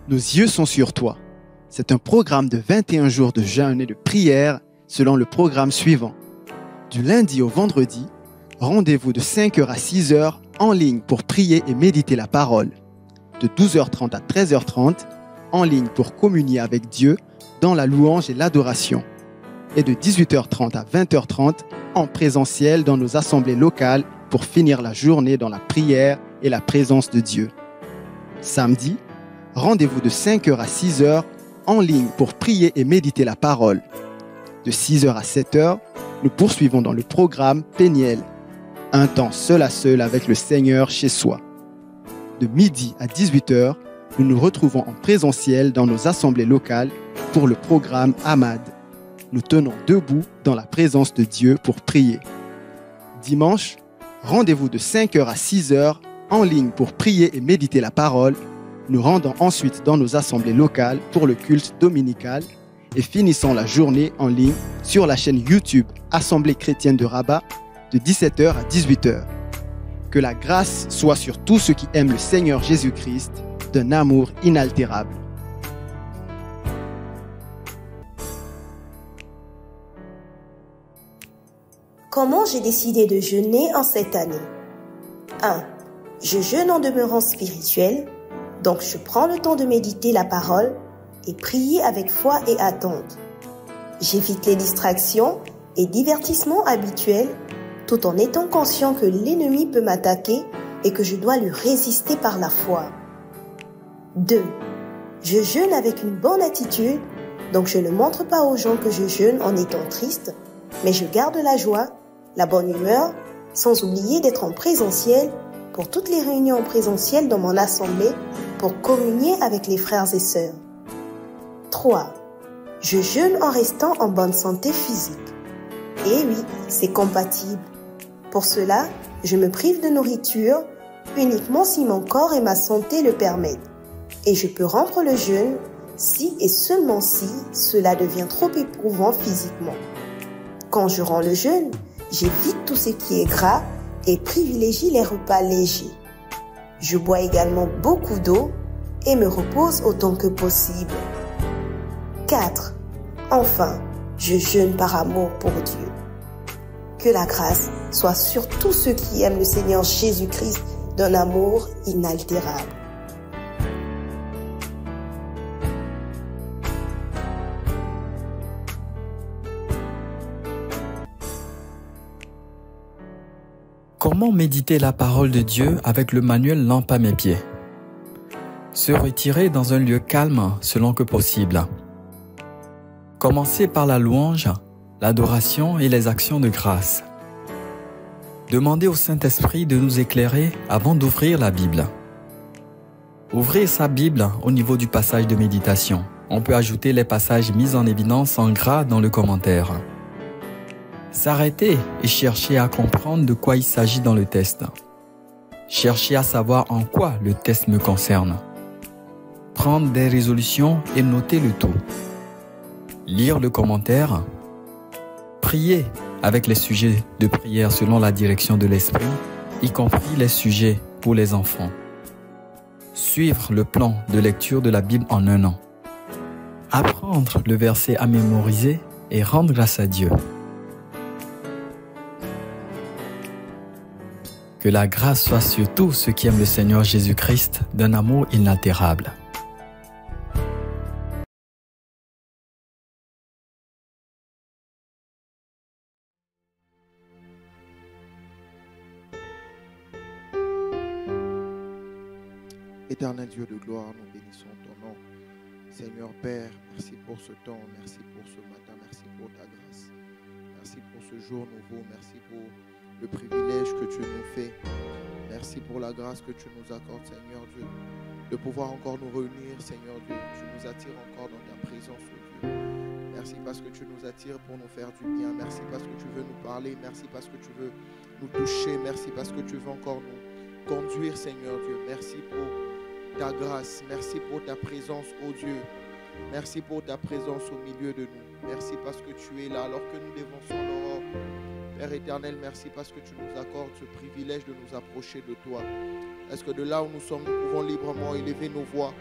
Nos yeux sont sur toi. C'est un programme de 21 jours de jeûne et de prière selon le programme suivant. Du lundi au vendredi, rendez-vous de 5h à 6h en ligne pour prier et méditer la parole. De 12h30 à 13h30, en ligne pour communier avec Dieu dans la louange et l'adoration. Et de 18h30 à 20h30, en présentiel dans nos assemblées locales pour finir la journée dans la prière et la présence de Dieu. Samedi, rendez-vous de 5h à 6h en ligne pour prier et méditer la parole. De 6h à 7h, nous poursuivons dans le programme Péniel, un temps seul à seul avec le Seigneur chez soi. De midi à 18h, nous nous retrouvons en présentiel dans nos assemblées locales pour le programme Hamad. Nous tenons debout dans la présence de Dieu pour prier. Dimanche, rendez-vous de 5h à 6h en ligne pour prier et méditer la parole. Nous rendons ensuite dans nos assemblées locales pour le culte dominical et finissons la journée en ligne sur la chaîne YouTube Assemblée chrétienne de Rabat de 17h à 18h. Que la grâce soit sur tous ceux qui aiment le Seigneur Jésus-Christ d'un amour inaltérable. Comment j'ai décidé de jeûner en cette année? 1. Je jeûne en demeurant spirituel, donc je prends le temps de méditer la parole et prier avec foi et attente. J'évite les distractions et divertissements habituels tout en étant conscient que l'ennemi peut m'attaquer et que je dois lui résister par la foi. 2. Je jeûne avec une bonne attitude, donc je ne montre pas aux gens que je jeûne en étant triste, mais je garde la joie, la bonne humeur, sans oublier d'être en présentiel pour toutes les réunions en présentiel dans mon assemblée pour communier avec les frères et sœurs. 3. Je jeûne en restant en bonne santé physique. Et oui, c'est compatible. Pour cela, je me prive de nourriture uniquement si mon corps et ma santé le permettent. Et je peux rompre le jeûne si et seulement si cela devient trop éprouvant physiquement. Quand je romps le jeûne, j'évite tout ce qui est gras et privilégie les repas légers. Je bois également beaucoup d'eau et me repose autant que possible. 4. Enfin, je jeûne par amour pour Dieu. Que la grâce soit sur tous ceux qui aiment le Seigneur Jésus-Christ d'un amour inaltérable. Comment méditer la parole de Dieu avec le manuel Lampe à mes pieds? Se retirer dans un lieu calme selon que possible. Commencer par la louange, l'adoration et les actions de grâce. Demander au Saint-Esprit de nous éclairer avant d'ouvrir la Bible. Ouvrir sa Bible au niveau du passage de méditation. On peut ajouter les passages mis en évidence en gras dans le commentaire. S'arrêter et chercher à comprendre de quoi il s'agit dans le texte. Chercher à savoir en quoi le texte me concerne. Prendre des résolutions et noter le tout. Lire le commentaire. Prier avec les sujets de prière selon la direction de l'Esprit, y compris les sujets pour les enfants. Suivre le plan de lecture de la Bible en un an. Apprendre le verset à mémoriser et rendre grâce à Dieu. Que la grâce soit sur tous ceux qui aiment le Seigneur Jésus-Christ d'un amour inaltérable. Éternel Dieu de gloire, nous bénissons ton nom. Seigneur Père, merci pour ce temps, merci pour ce matin, merci pour ta grâce. Merci pour ce jour nouveau, merci pour le privilège que tu nous fais. Merci pour la grâce que tu nous accordes, Seigneur Dieu, de pouvoir encore nous réunir, Seigneur Dieu. Tu nous attires encore dans ta présence, oh Dieu. Merci parce que tu nous attires pour nous faire du bien. Merci parce que tu veux nous parler. Merci parce que tu veux nous toucher. Merci parce que tu veux encore nous conduire, Seigneur Dieu. Merci pour ta grâce. Merci pour ta présence, oh Dieu. Merci pour ta présence au milieu de nous. Merci parce que tu es là alors que nous dévançons l'aurore. Père éternel, merci parce que tu nous accordes ce privilège de nous approcher de toi. Est-ce que de là où nous sommes, nous pouvons librement élever nos voix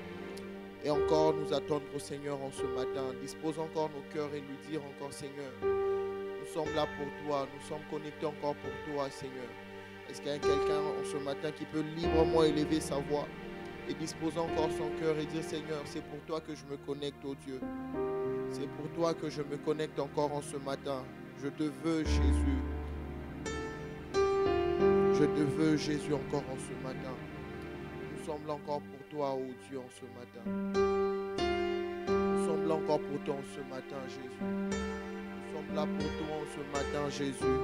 et encore nous attendre, Seigneur, en ce matin. Dispose encore nos cœurs et lui dire encore, Seigneur, nous sommes là pour toi, nous sommes connectés encore pour toi, Seigneur. Est-ce qu'il y a quelqu'un en ce matin qui peut librement élever sa voix et disposer encore son cœur et dire, Seigneur, c'est pour toi que je me connecte, ô Dieu. C'est pour toi que je me connecte encore en ce matin. Je te veux, Jésus. Je te veux, Jésus, encore en ce matin. Nous sommes là encore pour toi, ô Dieu, en ce matin. Nous sommes là encore pour toi en ce matin, Jésus. Nous sommes là pour toi en ce matin, Jésus.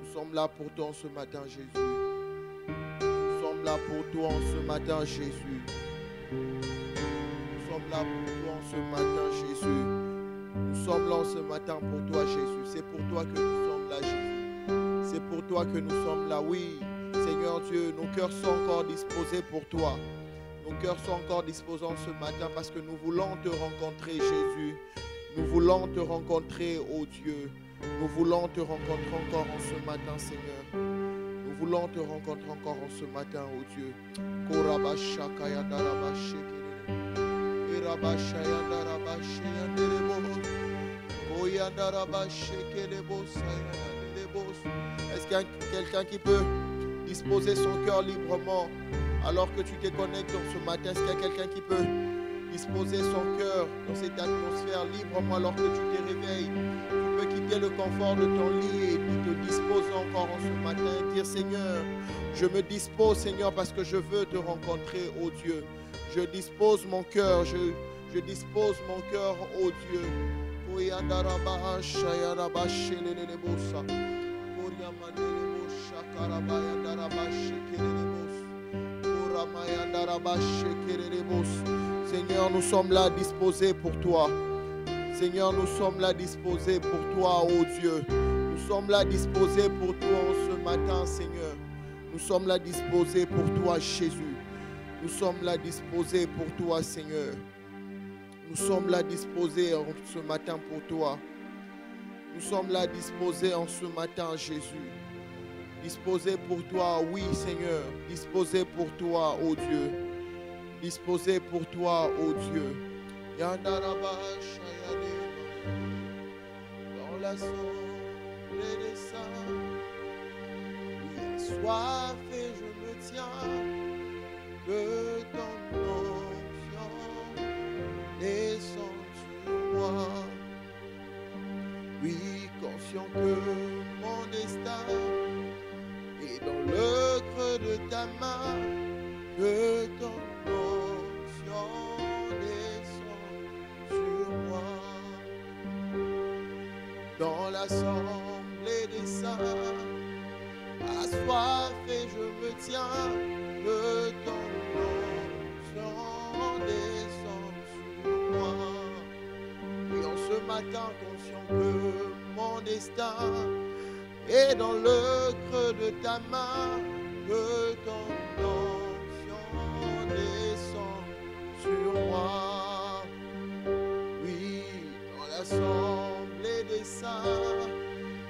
Nous sommes là pour toi en ce matin, Jésus. Nous sommes là pour toi en ce matin, Jésus. Nous sommes là pour toi en ce matin, Jésus. Nous sommes là en ce matin pour toi, Jésus. C'est pour toi que nous sommes là, Jésus. C'est pour toi que nous sommes là, oui. Seigneur Dieu, nos cœurs sont encore disposés pour toi. Nos cœurs sont encore disposés ce matin parce que nous voulons te rencontrer, Jésus. Nous voulons te rencontrer, ô Dieu. Nous voulons te rencontrer encore en ce matin, Seigneur. Nous voulons te rencontrer encore en ce matin, ô Dieu. Est-ce qu'il y a quelqu'un qui peut disposer son cœur librement alors que tu te connectes dans ce matin? Est-ce qu'il y a quelqu'un qui peut disposer son cœur dans cette atmosphère librement alors que tu te réveilles? Tu peux quitter le confort de ton lit et te disposer encore en ce matin et dire, Seigneur, je me dispose, Seigneur, parce que je veux te rencontrer, ô Dieu. Je dispose mon cœur, je dispose mon cœur, ô Dieu. Seigneur, nous sommes là disposés pour toi. Seigneur, nous sommes là disposés pour toi, ô Dieu. Nous sommes là disposés pour toi en ce matin, Seigneur. Nous sommes là disposés pour toi, Jésus. Nous sommes là disposés pour toi, Seigneur. Nous sommes là disposés en ce matin pour toi. Nous sommes là disposés en ce matin, Jésus. Disposés pour toi, oui, Seigneur. Disposés pour toi, ô Dieu. Disposés pour toi, ô Dieu. Dans l'assemblée des saints, oui, soif et je me tiens, que ton onction descend sur moi. Oui, conscient que mon destin est dans le creux de ta main, que ton onction descend sur moi. Dans l'assemblée des saints, assoiffé je me tiens, que ton onction descend sur moi. Et en ce matin, conscient que mon destin est dans le creux de ta main, que ton onction descend sur moi. Oui, dans l'assemblée des saints,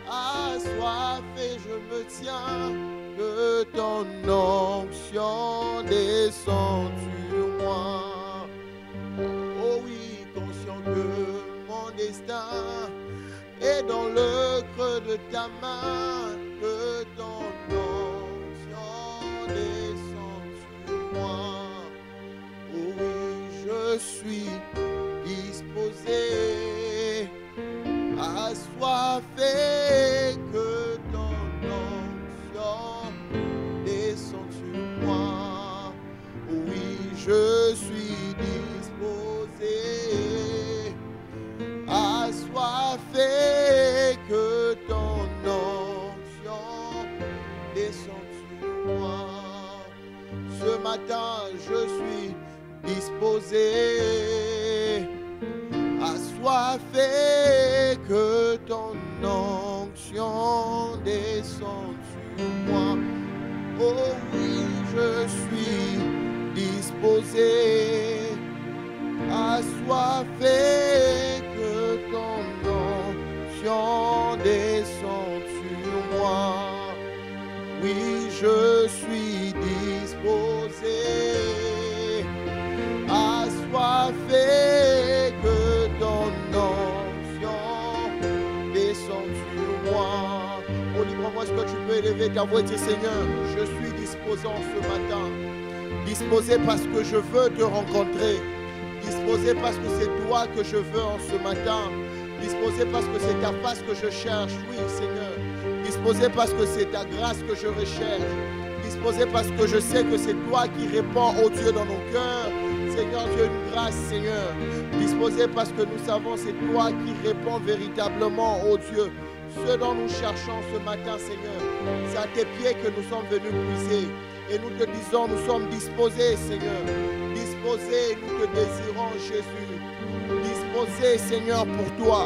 assoiffé je me tiens, que ton onction descend sur moi. Oh oui, conscient que mon destin est dans le creux de ta main, que ton onction descend sur moi. Oh oui, je suis disposé, assoiffé, que ton onction descend sur moi. Oui, je suis disposé, assoiffé, que ton onction descend sur moi. Ce matin, je suis disposé, assoiffé, que ton onction descend sur moi. Oh oui, je suis disposé, assoiffé, que ton onction descend sur moi. Oui, je suis disposé, assoiffé, élever ta voix et dire Seigneur, je suis disposé en ce matin. Disposé parce que je veux te rencontrer. Disposé parce que c'est toi que je veux en ce matin. Disposé parce que c'est ta face que je cherche. Oui, Seigneur. Disposé parce que c'est ta grâce que je recherche. Disposé parce que je sais que c'est toi qui réponds, oh Dieu, dans nos cœurs. Seigneur Dieu, une grâce, Seigneur. Disposé parce que nous savons c'est toi qui réponds véritablement, oh Dieu. Ce dont nous cherchons ce matin, Seigneur, c'est à tes pieds que nous sommes venus puiser. Et nous te disons, nous sommes disposés, Seigneur. Disposés, nous te désirons, Jésus. Disposés, Seigneur, pour toi.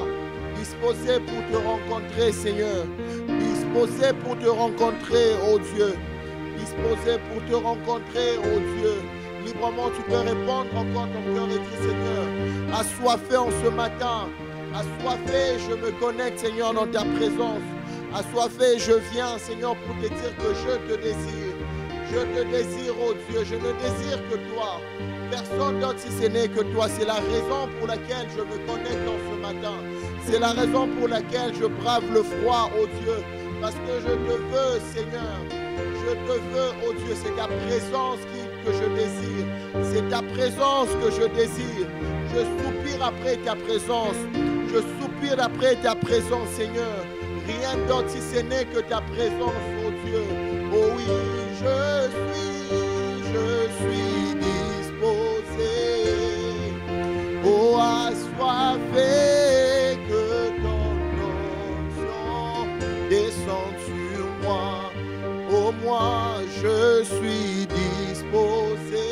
Disposés pour te rencontrer, Seigneur. Disposés pour te rencontrer, oh Dieu. Disposés pour te rencontrer, oh Dieu. Librement, tu peux répondre encore ton cœur et dire, Seigneur, assoiffé en ce matin. Assoiffé, je me connecte, Seigneur, dans ta présence. Assoiffé, je viens, Seigneur, pour te dire que je te désire. Je te désire, oh Dieu, je ne désire que toi. Personne d'autre si ce n'est que toi. C'est la raison pour laquelle je me connecte en ce matin. C'est la raison pour laquelle je brave le froid, oh Dieu. Parce que je te veux, Seigneur. Je te veux, oh Dieu. C'est ta présence que je désire. C'est ta présence que je désire. Je soupire après ta présence. Je soupire après ta présence, Seigneur. Rien d'autre si ce n'est que ta présence, oh Dieu. Oh oui, je suis disposé. Oh, assoiffé, que ton onction descende sur moi. Oh, moi, je suis disposé.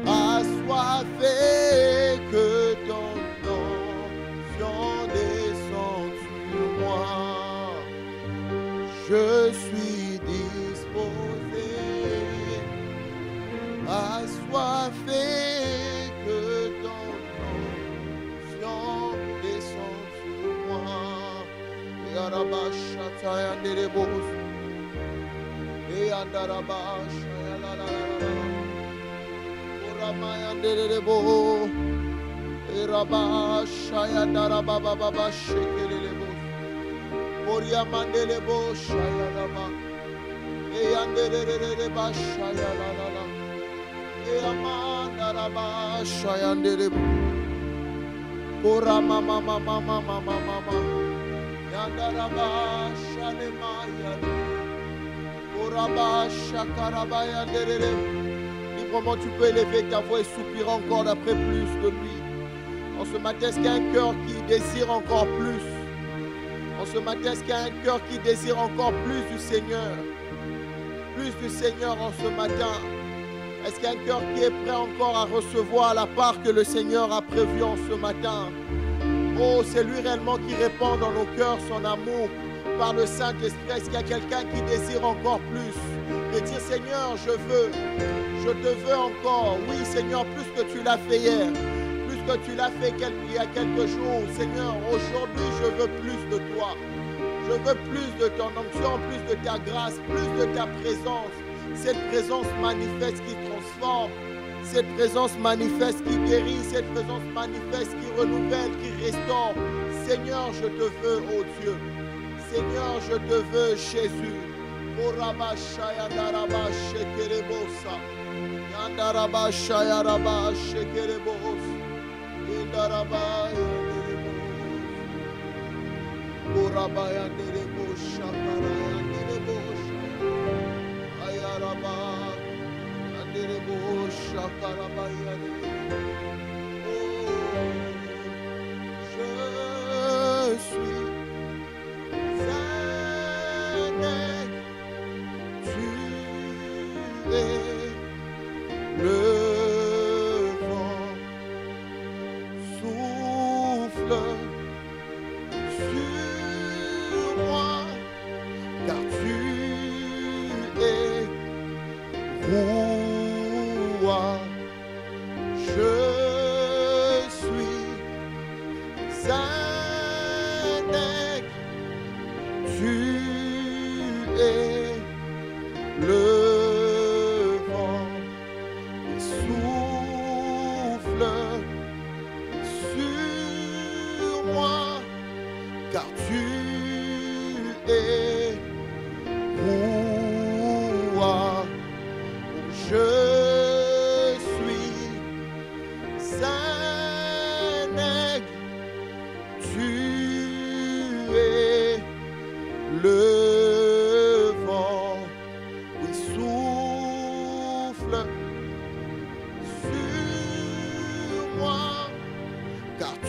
Assoiffé, que ton onction descende sur moi. Je suis disposé, assoiffé, que ton onction descende sur moi. Yarabashata yanderebos, yandarabasha yalalala, orama yanderebo, erabasha yandarababa shekelelebo. Moria mandele bo shaya lama, e andere ba shaya la la la, e amanda la ba shaya andere bo. Ora mama mama mama mama mama, yandara ba shale maya, ora ba shakara ba yandere. Librement tu peux élever ta voix et soupirer encore d'après plus de lui. En ce matin, est-ce qu'il y a un cœur qui désire encore plus? En ce matin, est-ce qu'il y a un cœur qui désire encore plus du Seigneur? Plus du Seigneur en ce matin. Est-ce qu'il y a un cœur qui est prêt encore à recevoir la part que le Seigneur a prévue en ce matin? Oh, c'est lui réellement qui répand dans nos cœurs son amour par le Saint-Esprit. Est-ce qu'il y a quelqu'un qui désire encore plus? Et dire, Seigneur, je te veux encore. Oui, Seigneur, plus que tu l'as fait hier. Que tu l'as fait il y a quelques jours, Seigneur, aujourd'hui je veux plus de toi. Je veux plus de ton onction, plus de ta grâce, plus de ta présence. Cette présence manifeste qui transforme, cette présence manifeste qui guérit, cette présence manifeste qui renouvelle, qui restaure. Seigneur, je te veux, oh Dieu. Seigneur, je te veux, Jésus. Oh Rabashaya Daraba Shekerebosa. Yandaraba Shayaraba Shekerebosa. Indarabaya Urabaya Nerebo Shakaraya Nerebo Ayaraba Nerebo Shakarabaya. Je suis Zanek, tu es le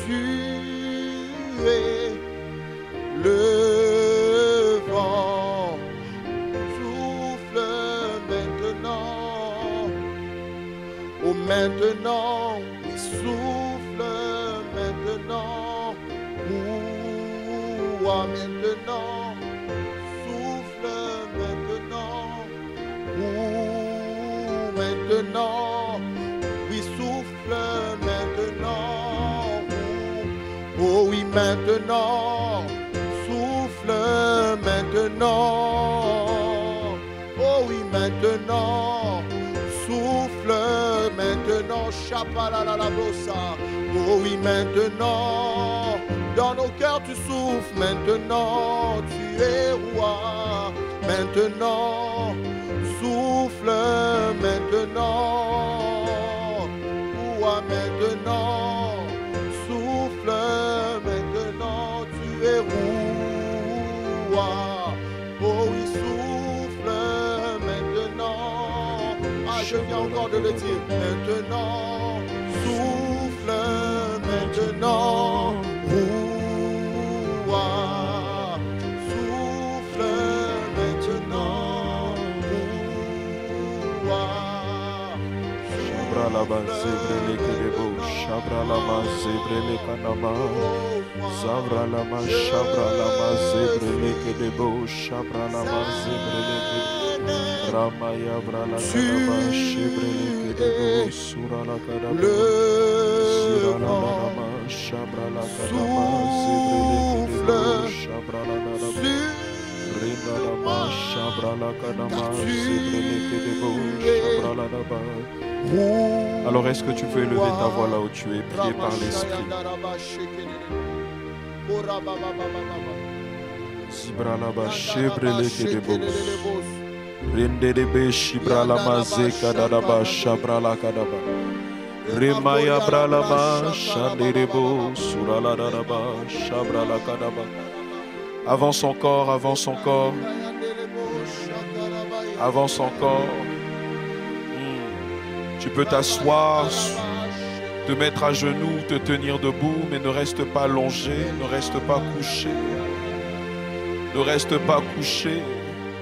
Tu es le vent. Souffle maintenant. Oh, maintenant, oui, souffle maintenant. Ouah, maintenant. Souffle maintenant. Ouh, maintenant. Oui, souffle maintenant. Oh oui, maintenant. Souffle maintenant. Oh oui, maintenant. Souffle maintenant. Chapalalalablosa. Oh oui, maintenant. Dans nos cœurs, tu souffles maintenant. Tu es roi. Maintenant. Souffle maintenant. Ouah, maintenant. Souffle maintenant. Tu es roi. Oh oui, souffle maintenant. Ah, je viens encore de le dire. Maintenant. Souffle maintenant. Ouah. Souffle maintenant. Ouah. Shabra lama zebrele kedebo, shabra lama zebrele kanama, zavra lama shabra lama zebrele kedebo, shabra lama zebrele kedebo, ramaya brala kanama, shebrele kedebo, sura la kadaba, zira la kanama, shabra la kanama, zebrele kedebo, shabra la kanama. Rinda lama shabra la kanama, zebrele kedebo, shabra la kanama. Alors est-ce que tu peux élever ta voix là où tu es, prier par l'Esprit? Zibra laba shebrele kedebos, rende debe shibra lama zeka dadaba shabra la kadaba, remaya bra lama shanderebo sura la dadaba shabra la kadaba. Avance encore, avance encore, avance encore. Tu peux t'asseoir, te mettre à genoux, te tenir debout, mais ne reste pas allongé, ne reste pas couché. Ne reste pas couché.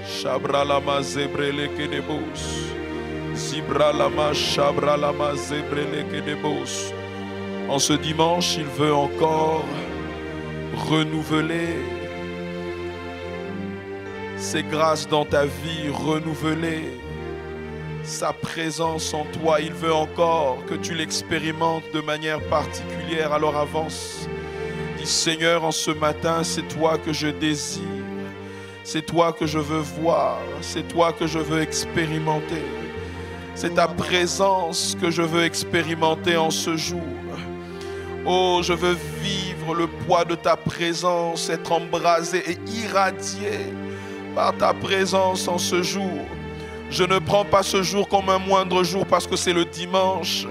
Shabra lama zebrele kedebos. Zibra lama shabra lama zebrele kedebos. En ce dimanche, il veut encore renouveler ses grâces dans ta vie, renouveler sa présence en toi. Il veut encore que tu l'expérimentes de manière particulière. Alors avance. Dis Seigneur, en ce matin, c'est toi que je désire. C'est toi que je veux voir. C'est toi que je veux expérimenter. C'est ta présence que je veux expérimenter en ce jour. Oh, je veux vivre le poids de ta présence, être embrasé et irradié par ta présence en ce jour. Je ne prends pas ce jour comme un moindre jour parce que c'est le dimanche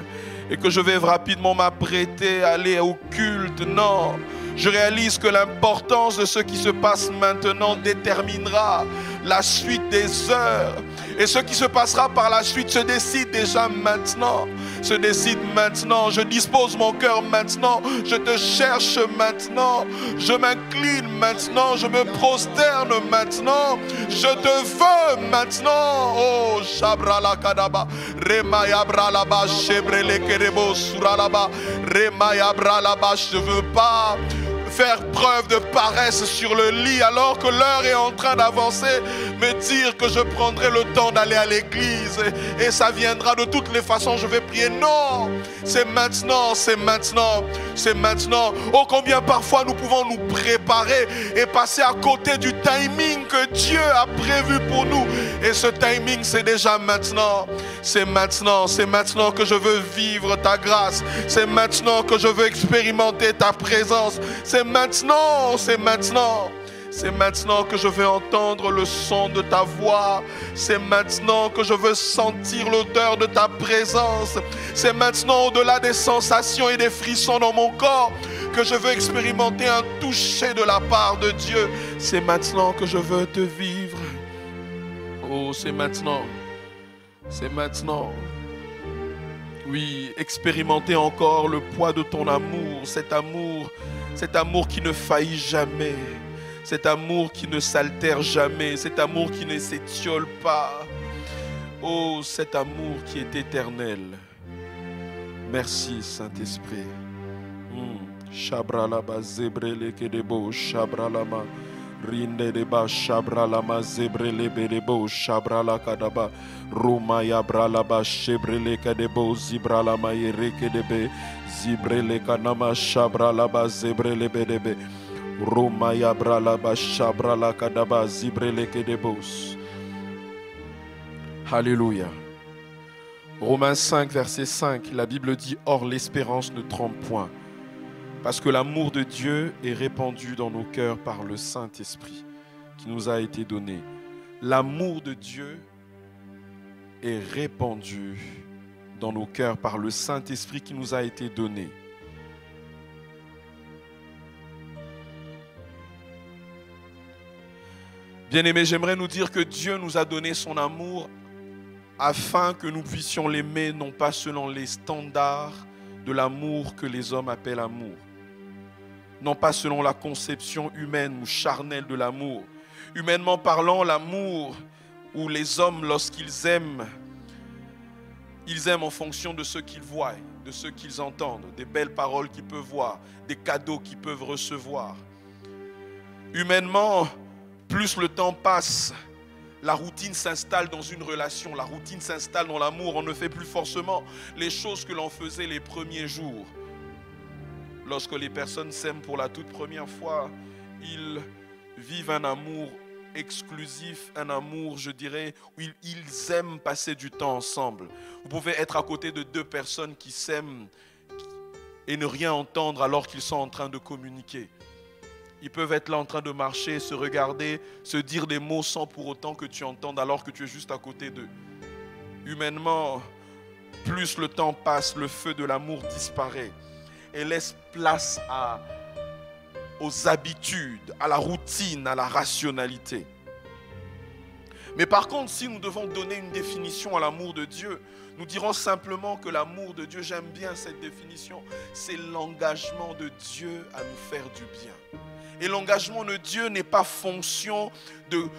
et que je vais rapidement m'apprêter à aller au culte. Non, je réalise que l'importance de ce qui se passe maintenant déterminera la suite des heures. Et ce qui se passera par la suite se décide déjà maintenant. Se décide maintenant. Je dispose mon cœur maintenant. Je te cherche maintenant. Je m'incline maintenant. Je me prosterne maintenant. Je te veux maintenant. Oh, Shabra la Kadaba. Remaya Bralaba. Shebrele Kerebo Suralaba. Remaya Bralaba. Je ne veux pas faire preuve de paresse sur le lit alors que l'heure est en train d'avancer, me dire que je prendrai le temps d'aller à l'église et ça viendra de toutes les façons, je vais prier. Non, c'est maintenant, c'est maintenant, c'est maintenant. Oh, combien parfois nous pouvons nous préparer et passer à côté du timing que Dieu a prévu pour nous. Et ce timing, c'est déjà maintenant. C'est maintenant que je veux vivre ta grâce. C'est maintenant que je veux expérimenter ta présence. C'est maintenant, c'est maintenant. C'est maintenant que je veux entendre le son de ta voix. C'est maintenant que je veux sentir l'odeur de ta présence. C'est maintenant, au-delà des sensations et des frissons dans mon corps, que je veux expérimenter un toucher de la part de Dieu. C'est maintenant que je veux te vivre. Oh, c'est maintenant. C'est maintenant. Oui, expérimenter encore le poids de ton amour. cet amour qui ne faillit jamais, cet amour qui ne s'altère jamais, cet amour qui ne s'étiole pas. Oh, cet amour qui est éternel. Merci, Saint-Esprit. Shabralaba zebrele kedebo shabralama rinde deba shabralama zebrele bedebo shabrala kadaba ruma yabralaba shebrele kedebo zibralama yereke debe zibrele kanama shabralaba zebrele bedebe ruma yabralaba shabrala kadaba zibrele kedebos. Alléluia. Romains 5 verset 5, la Bible dit: or l'espérance ne trompe point, parce que l'amour de Dieu est répandu dans nos cœurs par le Saint-Esprit qui nous a été donné. L'amour de Dieu est répandu dans nos cœurs par le Saint-Esprit qui nous a été donné. Bien-aimés, j'aimerais nous dire que Dieu nous a donné son amour afin que nous puissions l'aimer, non pas selon les standards de l'amour que les hommes appellent amour, non pas selon la conception humaine ou charnelle de l'amour. Humainement parlant, l'amour où les hommes, lorsqu'ils aiment, ils aiment en fonction de ce qu'ils voient, de ce qu'ils entendent, des belles paroles qu'ils peuvent voir, des cadeaux qu'ils peuvent recevoir. Humainement, plus le temps passe, la routine s'installe dans une relation, la routine s'installe dans l'amour. On ne fait plus forcément les choses que l'on faisait les premiers jours. Lorsque les personnes s'aiment pour la toute première fois, ils vivent un amour exclusif, un amour, je dirais, où ils aiment passer du temps ensemble. Vous pouvez être à côté de deux personnes qui s'aiment et ne rien entendre alors qu'ils sont en train de communiquer. Ils peuvent être là en train de marcher, se regarder, se dire des mots sans pour autant que tu entendes alors que tu es juste à côté d'eux. Humainement, plus le temps passe, le feu de l'amour disparaît et laisse place aux habitudes, à la routine, à la rationalité. Mais par contre, si nous devons donner une définition à l'amour de Dieu, nous dirons simplement que l'amour de Dieu, j'aime bien cette définition, c'est l'engagement de Dieu à nous faire du bien. Et l'engagement de Dieu n'est pas fonction de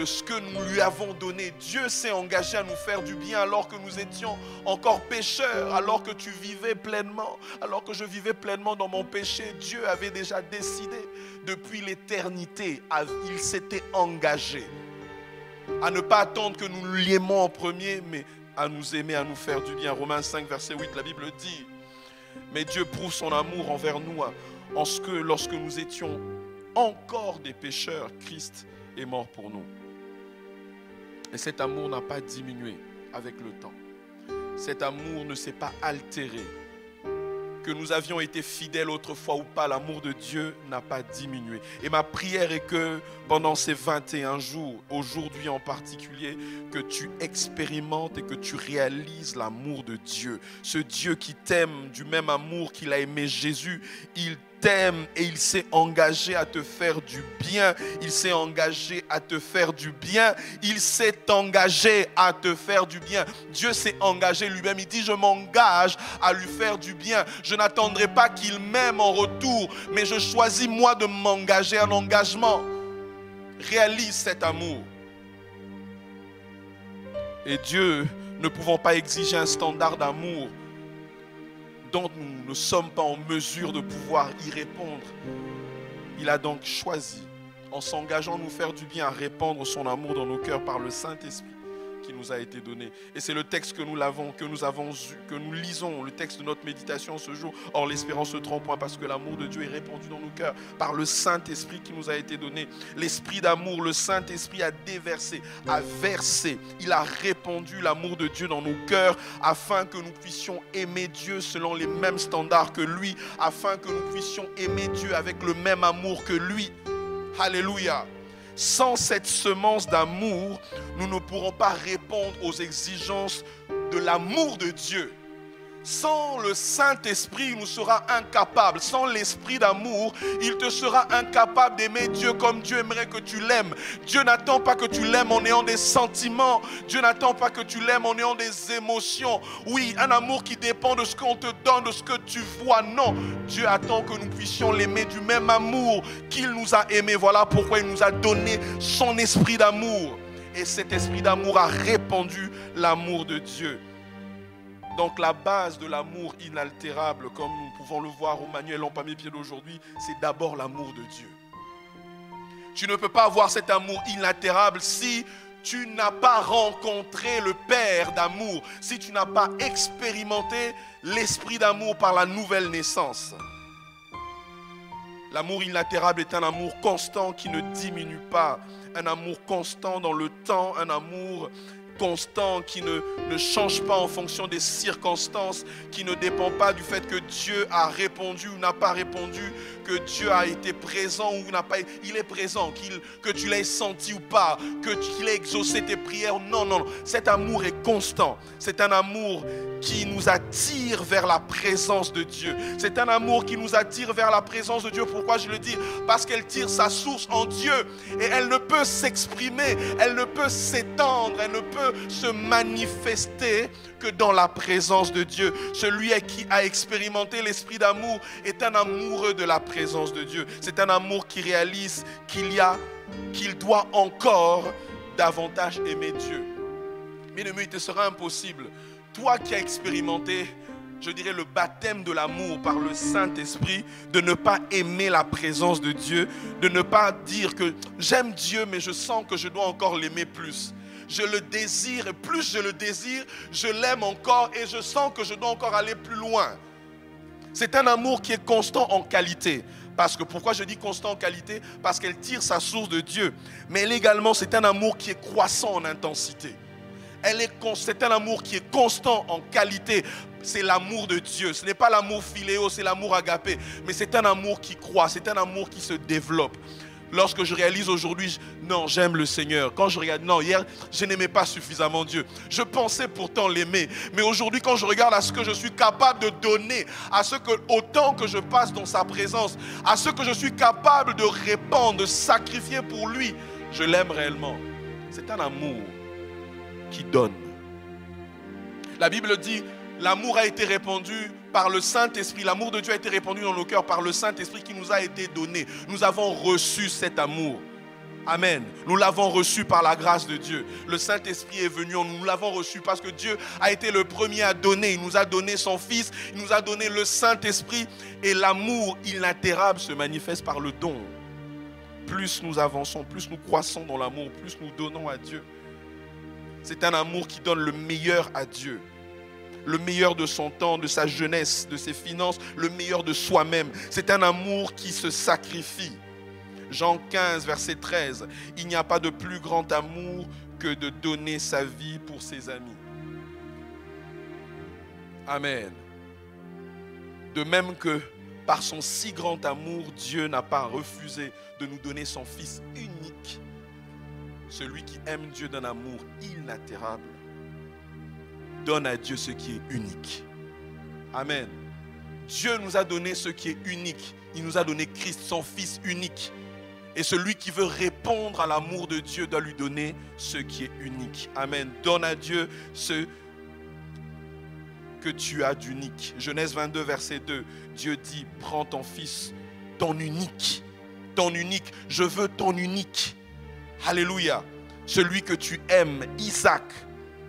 ce que nous lui avons donné. Dieu s'est engagé à nous faire du bien alors que nous étions encore pécheurs, alors que tu vivais pleinement, alors que je vivais pleinement dans mon péché. Dieu avait déjà décidé depuis l'éternité, il s'était engagé à ne pas attendre que nous l'aimions en premier, mais à nous aimer, à nous faire du bien. Romains 5 verset 8, la Bible dit: mais Dieu prouve son amour envers nous en ce que lorsque nous étions encore des pécheurs, Christ est mort pour nous. Et cet amour n'a pas diminué avec le temps. Cet amour ne s'est pas altéré. Que nous avions été fidèles autrefois ou pas, l'amour de Dieu n'a pas diminué. Et ma prière est que pendant ces 21 jours, aujourd'hui en particulier, que tu expérimentes et que tu réalises l'amour de Dieu. Ce Dieu qui t'aime du même amour qu'il a aimé Jésus, il t'aime et il s'est engagé à te faire du bien. Il s'est engagé à te faire du bien. Il s'est engagé à te faire du bien. Dieu s'est engagé lui-même. Il dit: je m'engage à lui faire du bien. Je n'attendrai pas qu'il m'aime en retour, mais je choisis moi de m'engager. Un engagement. Réalise cet amour. Et Dieu, ne pouvant pas exiger un standard d'amour dont nous ne sommes pas en mesure de pouvoir y répondre, il a donc choisi, en s'engageant à nous faire du bien, à répandre son amour dans nos cœurs par le Saint-Esprit qui nous a été donné. Et c'est le texte que nous lisons, le texte de notre méditation ce jour. Or, l'espérance ne trompe point, parce que l'amour de Dieu est répandu dans nos cœurs par le Saint-Esprit qui nous a été donné. L'esprit d'amour, le Saint-Esprit a déversé, a versé, il a répandu l'amour de Dieu dans nos cœurs afin que nous puissions aimer Dieu selon les mêmes standards que lui, afin que nous puissions aimer Dieu avec le même amour que lui. Alléluia. Sans cette semence d'amour, nous ne pourrons pas répondre aux exigences de l'amour de Dieu. Sans le Saint-Esprit, il nous sera incapable. Sans l'esprit d'amour, il te sera incapable d'aimer Dieu comme Dieu aimerait que tu l'aimes. Dieu n'attend pas que tu l'aimes en ayant des sentiments. Dieu n'attend pas que tu l'aimes en ayant des émotions. Oui, un amour qui dépend de ce qu'on te donne, de ce que tu vois. Non, Dieu attend que nous puissions l'aimer du même amour qu'il nous a aimé. Voilà pourquoi il nous a donné son esprit d'amour. Et cet esprit d'amour a répandu l'amour de Dieu. Donc la base de l'amour inaltérable, comme nous pouvons le voir au manuel Lampe à mes pieds d'aujourd'hui, c'est d'abord l'amour de Dieu. Tu ne peux pas avoir cet amour inaltérable si tu n'as pas rencontré le Père d'amour, si tu n'as pas expérimenté l'esprit d'amour par la nouvelle naissance. L'amour inaltérable est un amour constant qui ne diminue pas, un amour constant dans le temps, un amour constant qui ne change pas en fonction des circonstances, qui ne dépend pas du fait que Dieu a répondu ou n'a pas répondu, que Dieu a été présent ou n'a pas. Il est présent, que tu l'aies senti ou pas, qu'il ait exaucé tes prières. Non, non, cet amour est constant. C'est un amour qui nous attire vers la présence de Dieu. C'est un amour qui nous attire vers la présence de Dieu. Pourquoi je le dis? Parce qu'elle tire sa source en Dieu et elle ne peut s'exprimer, elle ne peut s'étendre, elle ne peut se manifester que dans la présence de Dieu. Celui qui a expérimenté l'esprit d'amour est un amoureux de la présence de Dieu. C'est un amour qui réalise qu'il doit encore davantage aimer Dieu. Mais il te sera impossible, toi qui as expérimenté, je dirais, le baptême de l'amour par le Saint-Esprit, de ne pas aimer la présence de Dieu, de ne pas dire que j'aime Dieu, mais je sens que je dois encore l'aimer plus. Je le désire et plus je le désire, je l'aime encore et je sens que je dois encore aller plus loin. C'est un amour qui est constant en qualité. Parce que pourquoi je dis constant en qualité? Parce qu'elle tire sa source de Dieu. Mais également, c'est un amour qui est croissant en intensité. C'est un amour qui est constant en qualité. C'est l'amour de Dieu. Ce n'est pas l'amour philéo, c'est l'amour agapé. Mais c'est un amour qui croît, c'est un amour qui se développe. Lorsque je réalise aujourd'hui, non, j'aime le Seigneur. Quand je regarde, non, hier, je n'aimais pas suffisamment Dieu. Je pensais pourtant l'aimer. Mais aujourd'hui, quand je regarde à ce que je suis capable de donner, au temps que je passe dans sa présence, à ce que je suis capable de répandre, de sacrifier pour lui, je l'aime réellement. C'est un amour qui donne. La Bible dit, l'amour a été répandu par le Saint-Esprit. L'amour de Dieu a été répandu dans nos cœurs par le Saint-Esprit qui nous a été donné. Nous avons reçu cet amour. Amen. Nous l'avons reçu par la grâce de Dieu. Le Saint-Esprit est venu, nous l'avons reçu parce que Dieu a été le premier à donner. Il nous a donné son Fils, il nous a donné le Saint-Esprit et l'amour inaltérable se manifeste par le don. Plus nous avançons, plus nous croissons dans l'amour, plus nous donnons à Dieu. C'est un amour qui donne le meilleur à Dieu. Le meilleur de son temps, de sa jeunesse, de ses finances, le meilleur de soi-même. C'est un amour qui se sacrifie. Jean 15, verset 13. Il n'y a pas de plus grand amour que de donner sa vie pour ses amis. Amen. De même que par son si grand amour, Dieu n'a pas refusé de nous donner son Fils unique. Celui qui aime Dieu d'un amour inaltérable donne à Dieu ce qui est unique. Amen. Dieu nous a donné ce qui est unique. Il nous a donné Christ, son Fils unique. Et celui qui veut répondre à l'amour de Dieu doit lui donner ce qui est unique. Amen. Donne à Dieu ce que tu as d'unique. Genèse 22, verset 2. Dieu dit, prends ton Fils, ton unique. Ton unique. Je veux ton unique. Alléluia. Celui que tu aimes, Isaac.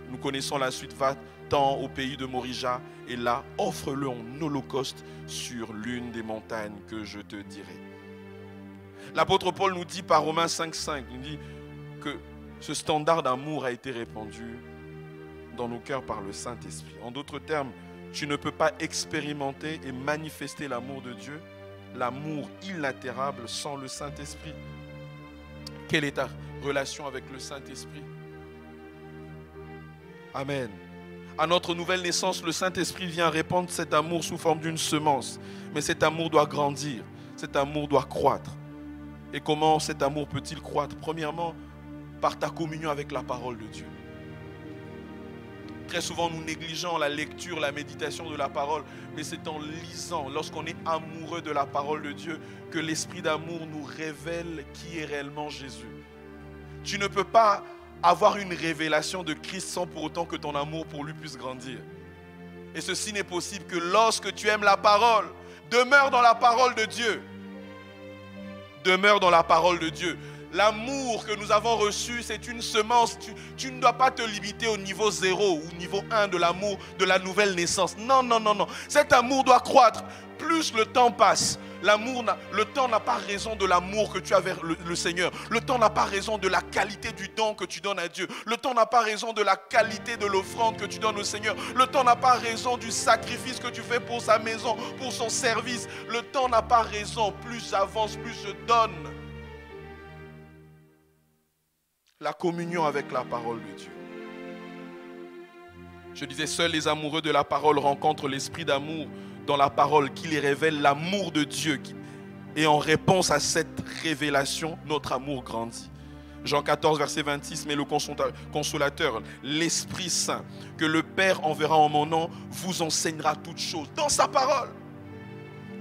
Nous connaissons la suite. Va-t'en au pays de Morija et là, offre-le en holocauste sur l'une des montagnes que je te dirai. L'apôtre Paul nous dit par Romains 5,5, il nous dit que ce standard d'amour a été répandu dans nos cœurs par le Saint-Esprit. En d'autres termes, tu ne peux pas expérimenter et manifester l'amour de Dieu, l'amour illatérable sans le Saint-Esprit. Quelle est ta relation avec le Saint-Esprit? Amen. À notre nouvelle naissance, le Saint-Esprit vient répandre cet amour sous forme d'une semence. Mais cet amour doit grandir, cet amour doit croître. Et comment cet amour peut-il croître? Premièrement, par ta communion avec la parole de Dieu. Très souvent, nous négligeons la lecture, la méditation de la parole. Mais c'est en lisant, lorsqu'on est amoureux de la parole de Dieu, que l'esprit d'amour nous révèle qui est réellement Jésus. Tu ne peux pas avoir une révélation de Christ sans pour autant que ton amour pour lui puisse grandir. Et ceci n'est possible que lorsque tu aimes la parole. Demeure dans la parole de Dieu. Demeure dans la parole de Dieu. L'amour que nous avons reçu, c'est une semence. Tu ne dois pas te limiter au niveau 0 ou niveau 1 de l'amour de la nouvelle naissance. Non, non, non, non. Cet amour doit croître. Plus le temps passe, le temps n'a pas raison de l'amour que tu as vers le Seigneur. Le temps n'a pas raison de la qualité du don que tu donnes à Dieu. Le temps n'a pas raison de la qualité de l'offrande que tu donnes au Seigneur. Le temps n'a pas raison du sacrifice que tu fais pour sa maison, pour son service. Le temps n'a pas raison. Plus j'avance, plus je donne. La communion avec la parole de Dieu. Je disais, seuls les amoureux de la parole rencontrent l'esprit d'amour dans la parole qui les révèle l'amour de Dieu. Et en réponse à cette révélation, notre amour grandit. Jean 14, verset 26, mais le consolateur, l'Esprit Saint, que le Père enverra en mon nom, vous enseignera toutes choses dans sa parole.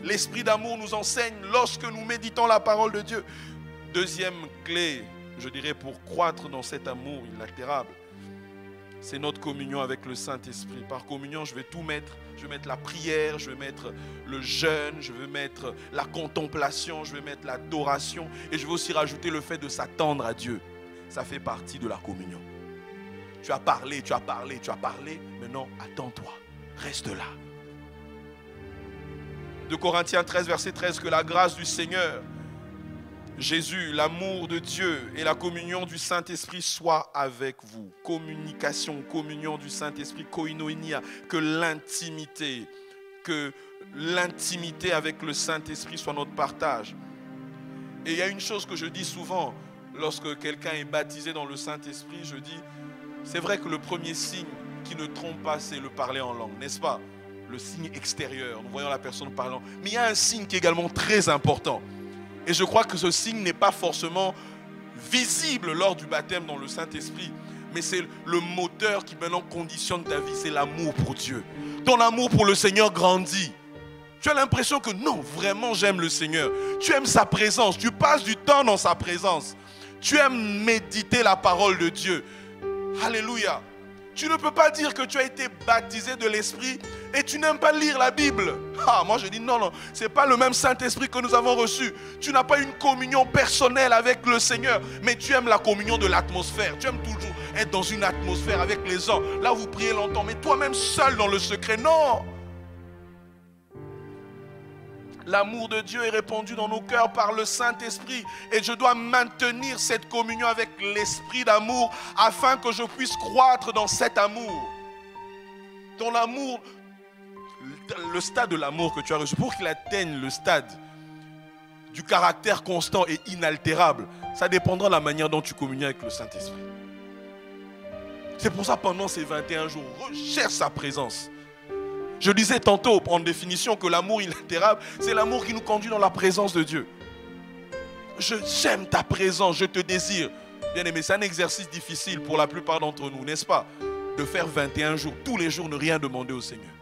L'Esprit d'amour nous enseigne lorsque nous méditons la parole de Dieu. Deuxième clé, je dirais, pour croître dans cet amour inaltérable, c'est notre communion avec le Saint-Esprit. Par communion, je vais tout mettre. Je vais mettre la prière, je vais mettre le jeûne, je vais mettre la contemplation, je vais mettre l'adoration. Et je vais aussi rajouter le fait de s'attendre à Dieu. Ça fait partie de la communion. Tu as parlé, tu as parlé, tu as parlé. Maintenant, attends-toi. Reste là. 2 Corinthiens 13, verset 13, que la grâce du Seigneur Jésus, l'amour de Dieu et la communion du Saint-Esprit soient avec vous. Communication, communion du Saint-Esprit, koinonia, que l'intimité avec le Saint-Esprit soit notre partage. Et il y a une chose que je dis souvent, lorsque quelqu'un est baptisé dans le Saint-Esprit, je dis, c'est vrai que le premier signe qui ne trompe pas, c'est le parler en langue, n'est-ce pas? Le signe extérieur, nous voyons la personne parlant. Mais il y a un signe qui est également très important. Et je crois que ce signe n'est pas forcément visible lors du baptême dans le Saint-Esprit. Mais c'est le moteur qui maintenant conditionne ta vie, c'est l'amour pour Dieu. Ton amour pour le Seigneur grandit. Tu as l'impression que non, vraiment j'aime le Seigneur. Tu aimes sa présence, tu passes du temps dans sa présence. Tu aimes méditer la parole de Dieu. Alléluia. Tu ne peux pas dire que tu as été baptisé de l'Esprit et tu n'aimes pas lire la Bible. Moi je dis non, ce n'est pas le même Saint-Esprit que nous avons reçu. Tu n'as pas une communion personnelle avec le Seigneur, mais tu aimes la communion de l'atmosphère. Tu aimes toujours être dans une atmosphère avec les gens. Là vous priez longtemps, mais toi-même seul dans le secret. Non. L'amour de Dieu est répandu dans nos cœurs par le Saint-Esprit. Et je dois maintenir cette communion avec l'Esprit d'amour afin que je puisse croître dans cet amour. Ton amour, le stade de l'amour que tu as reçu, pour qu'il atteigne le stade du caractère constant et inaltérable, ça dépendra de la manière dont tu communies avec le Saint-Esprit. C'est pour ça pendant ces 21 jours, recherche sa présence. Je disais tantôt en définition que l'amour inaltérable, c'est l'amour qui nous conduit dans la présence de Dieu. J'aime ta présence, je te désire. Bien aimé, c'est un exercice difficile pour la plupart d'entre nous, n'est-ce pas? De faire 21 jours, tous les jours, ne rien demander au Seigneur.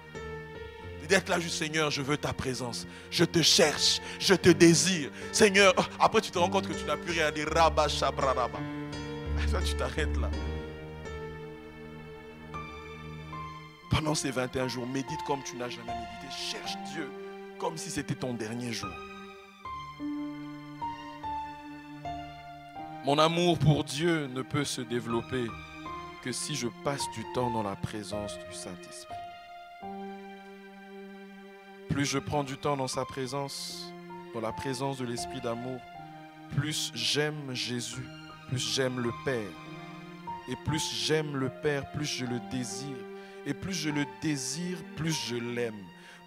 D'être là juste, Seigneur, je veux ta présence. Je te cherche, je te désire. Seigneur, après tu te rends compte que tu n'as plus rien à dire. Rabba, shabra, rabba. Ça, tu t'arrêtes là. Pendant ces 21 jours, médite comme tu n'as jamais médité. Cherche Dieu comme si c'était ton dernier jour. Mon amour pour Dieu ne peut se développer que si je passe du temps dans la présence du Saint-Esprit. Plus je prends du temps dans sa présence, dans la présence de l'Esprit d'amour, plus j'aime Jésus, plus j'aime le Père. Et plus j'aime le Père, plus je le désire. Et plus je le désire, plus je l'aime.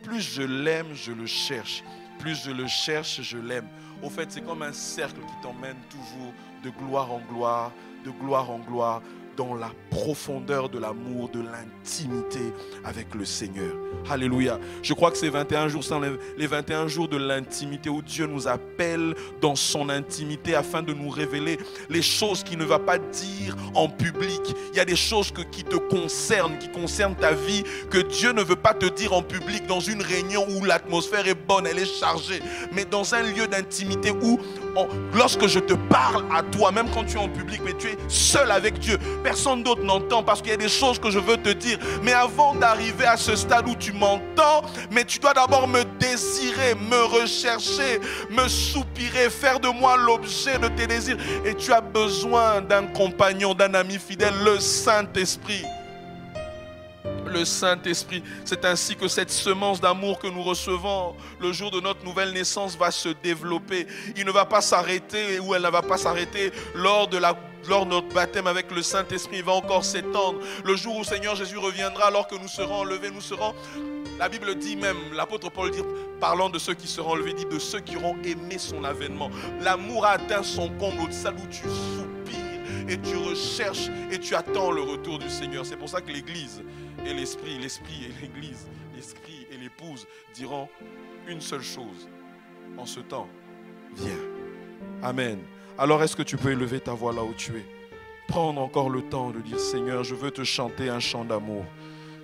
Plus je l'aime, je le cherche. Plus je le cherche, je l'aime. Au fait, c'est comme un cercle qui t'emmène toujours de gloire en gloire, de gloire en gloire, dans la profondeur de l'amour, de l'intimité avec le Seigneur. Alléluia. Je crois que ces 21 jours sont les 21 jours de l'intimité où Dieu nous appelle dans son intimité afin de nous révéler les choses qu'il ne va pas dire en public. Il y a des choses qui te concernent, qui concernent ta vie, que Dieu ne veut pas te dire en public dans une réunion où l'atmosphère est bonne, elle est chargée, mais dans un lieu d'intimité où lorsque je te parle à toi, même quand tu es en public, mais tu es seul avec Dieu, personne d'autre n'entend parce qu'il y a des choses que je veux te dire. Mais avant d'arriver à ce stade où tu m'entends, mais tu dois d'abord me désirer, me rechercher, me soupirer, faire de moi l'objet de tes désirs. Et tu as besoin d'un compagnon, d'un ami fidèle, le Saint-Esprit. Le Saint-Esprit, c'est ainsi que cette semence d'amour que nous recevons le jour de notre nouvelle naissance va se développer. Il ne va pas s'arrêter, ou elle ne va pas s'arrêter lors de notre baptême avec le Saint-Esprit. Il va encore s'étendre. Le jour où Seigneur Jésus reviendra, alors que nous serons enlevés, nous serons, la Bible dit même, l'apôtre Paul dit, parlant de ceux qui seront enlevés, dit de ceux qui auront aimé son avènement. L'amour a atteint son comble, au stade où tu soupires et tu recherches et tu attends le retour du Seigneur. C'est pour ça que l'Église et l'Esprit et l'Église, l'Esprit et l'Épouse diront une seule chose en ce temps: viens. Amen. Alors est-ce que tu peux élever ta voix là où tu es? Prendre encore le temps de dire: Seigneur, je veux te chanter un chant d'amour.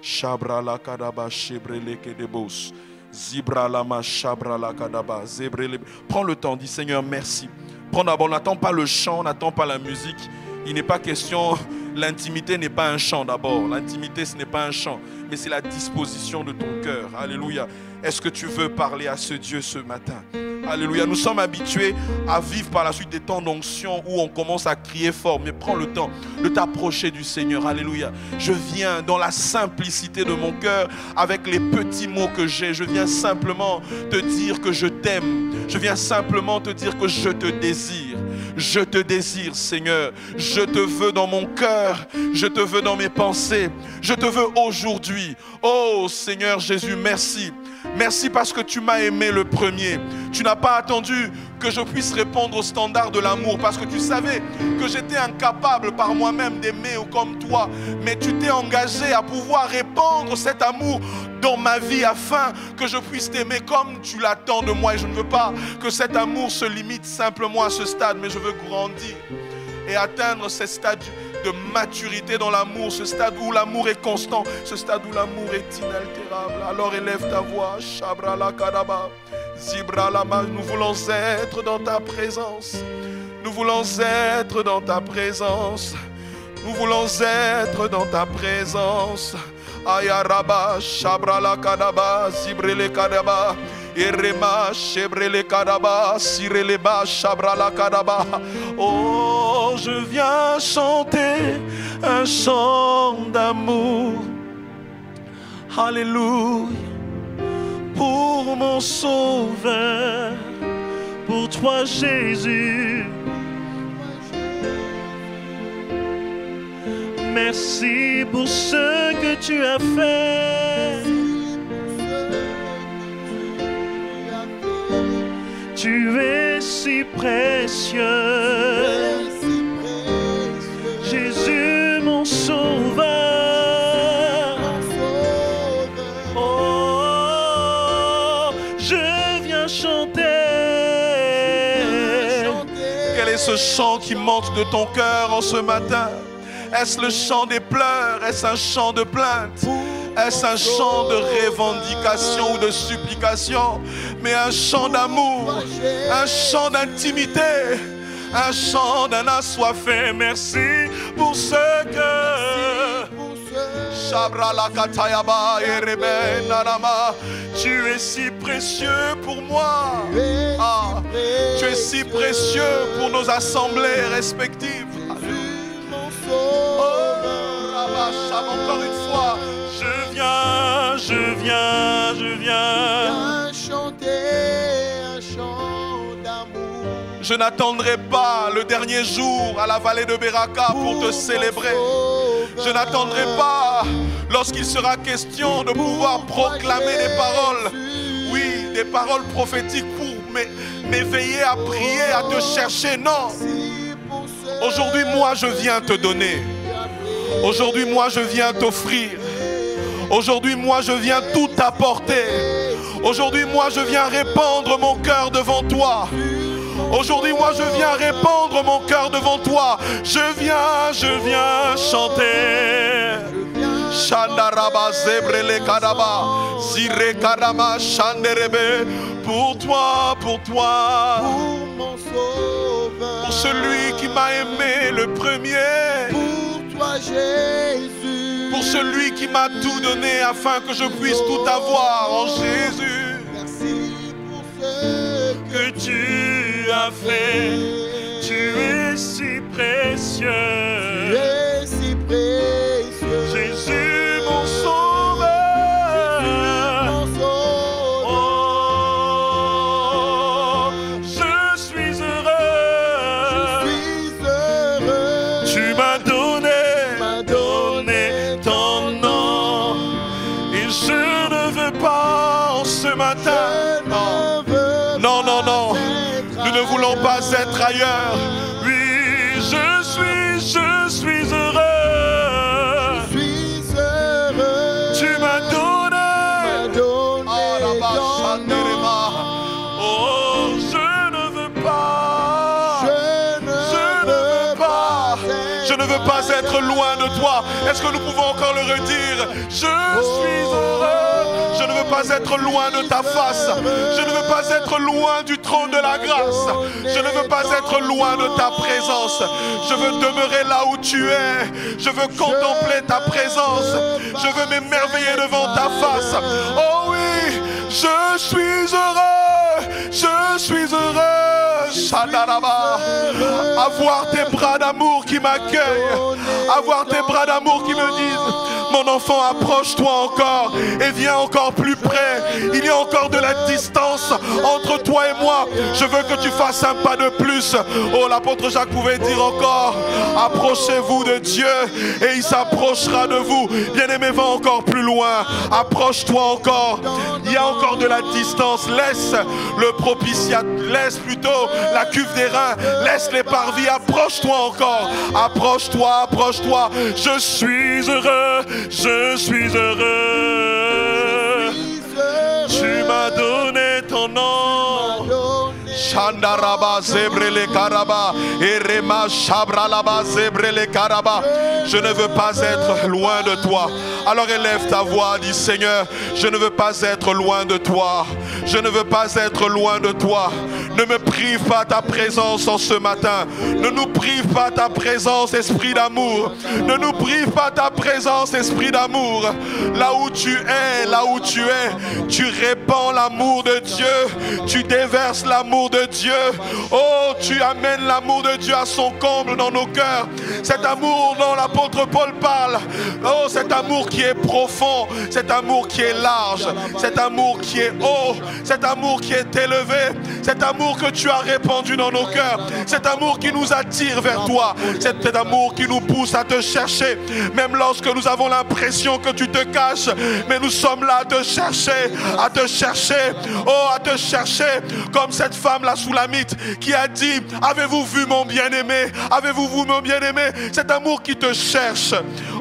Shabra la kadaba shebrele kedebos. Zibra lama shabra la kadaba zebrele. Prends le temps, dis: Seigneur, merci. Prends d'abord, n'attends pas le chant, n'attends pas la musique. Il n'est pas question, l'intimité n'est pas un chant d'abord. L'intimité, ce n'est pas un chant, mais c'est la disposition de ton cœur. Alléluia. Est-ce que tu veux parler à ce Dieu ce matin? Alléluia. Nous sommes habitués à vivre par la suite des temps d'onction où on commence à crier fort. Mais prends le temps de t'approcher du Seigneur. Alléluia. Je viens dans la simplicité de mon cœur avec les petits mots que j'ai. Je viens simplement te dire que je t'aime. Je viens simplement te dire que je te désire. Je te désire, Seigneur. Je te veux dans mon cœur. Je te veux dans mes pensées. Je te veux aujourd'hui. Oh Seigneur Jésus, merci. Merci parce que tu m'as aimé le premier. Tu n'as pas attendu que je puisse répondre au standard de l'amour parce que tu savais que j'étais incapable par moi-même d'aimer comme toi. Mais tu t'es engagé à pouvoir répandre cet amour dans ma vie afin que je puisse t'aimer comme tu l'attends de moi. Et je ne veux pas que cet amour se limite simplement à ce stade, mais je veux grandir et atteindre ce stade de maturité dans l'amour, ce stade où l'amour est constant, ce stade où l'amour est inaltérable. Alors élève ta voix, Shabra la Kadaba, Zibra lama. Nous voulons être dans ta présence. Nous voulons être dans ta présence. Nous voulons être dans ta présence. Ayaraba, Shabra la Kadaba, Zibre le Kadaba. Erema shebrele kadaba, sireleba shabra la kadaba. Oh, je viens chanter un chant d'amour. Alléluia. Pour mon sauveur, pour toi Jésus. Merci pour ce que tu as fait. Tu es si précieux, Jésus mon sauveur. Oh, je viens chanter. Quel est ce chant qui monte de ton cœur en ce matin? Est-ce le chant des pleurs? Est-ce un chant de plainte? Est-ce un chant de revendication ou de supplication? Mais un chant d'amour, un chant d'intimité, un chant d'un assoiffé. Merci pour ce que Shabra la Katayaba Erebe Nanama. Tu es si précieux pour moi. Ah, tu es si précieux pour nos assemblées respectives. Oh, encore une fois. Je viens chanter un chant d'amour. Je n'attendrai pas le dernier jour à la vallée de Beraka pour te célébrer. Je n'attendrai pas lorsqu'il sera question de pouvoir proclamer des paroles. Oui, des paroles prophétiques pour m'éveiller à prier, à te chercher. Non. Aujourd'hui, moi, je viens te donner. Aujourd'hui, moi, je viens t'offrir. Aujourd'hui, moi, je viens tout t'apporter. Aujourd'hui, moi, je viens répandre mon cœur devant toi. Aujourd'hui, moi, je viens répandre mon cœur devant toi. Je viens chanter. Shandaraba zebrele kadaba, zire kadama shanderebe. Pour toi, pour toi. Pour mon sauveur. Pour celui qui m'a aimé le premier. Pour toi, Jésus. Pour celui qui m'a tout donné afin que je puisse tout avoir en Jésus. Merci pour ce Que tu as fait, tu es si précieux. tu es si précieux. Jésus, mon sauveur. Mon sauveur. Oh, je suis heureux. Je suis heureux. Tu m'as donné ton nom. Et je ne veux pas en ce matin. Non, non, non. Nous ne voulons pas être ailleurs. Oui, je suis heureux. Je suis heureux. Tu m'as donné. ton Oh, je ne veux pas. Je ne veux pas être loin de toi. Est-ce que nous pouvons encore le redire? Je suis heureux. Je ne veux pas être loin de ta face. Je ne veux pas être loin du trône de la grâce. Je ne veux pas être loin de ta présence. Je veux demeurer là où tu es. Je veux contempler ta présence. Je veux m'émerveiller devant ta face. Oh oui, je suis heureux. Je suis heureux. Shadaraba. Avoir tes bras d'amour qui m'accueillent. Avoir tes bras d'amour qui me disent: mon enfant, approche-toi encore et viens encore plus près. Il y a encore de la distance entre toi et moi. Je veux que tu fasses un pas de plus. Oh, l'apôtre Jacques pouvait dire encore: approchez-vous de Dieu et il s'approchera de vous. Bien-aimé, va encore plus loin. Approche-toi encore. Il y a encore de la distance. Laisse le propitiateur, laisse plutôt la cuve des reins, laisse les parvis. Approche-toi encore. Approche-toi, approche-toi. Je suis heureux. Je suis heureux. Tu m'as donné ton nom. Shandaraba zebrele karaba, erema shabralaba zebrele karaba. Je ne veux pas être loin de toi. Alors élève ta voix, dis: Seigneur, je ne veux pas être loin de toi. Je ne veux pas être loin de toi. Ne me prive pas ta présence en ce matin. Ne nous prive pas ta présence, esprit d'amour. Ne nous prive pas ta présence, esprit d'amour. Là où tu es, tu répands l'amour de Dieu. Tu déverses l'amour de Dieu. Oh, tu amènes l'amour de Dieu à son comble dans nos cœurs. Cet amour dont l'apôtre Paul parle. Oh, cet amour qui est profond. Cet amour qui est large. Cet amour qui est haut. Cet amour qui est élevé. Cet amour que tu as répandu dans nos cœurs. Cet amour qui nous attire vers toi. Cet amour qui nous pousse à te chercher. Même lorsque nous avons l'impression que tu te caches. Mais nous sommes là à te chercher. À te chercher. Oh, à te chercher. Comme cette femme la Soulamite qui a dit: avez-vous vu mon bien-aimé? Avez-vous vu mon bien-aimé? Cet amour qui te cherche.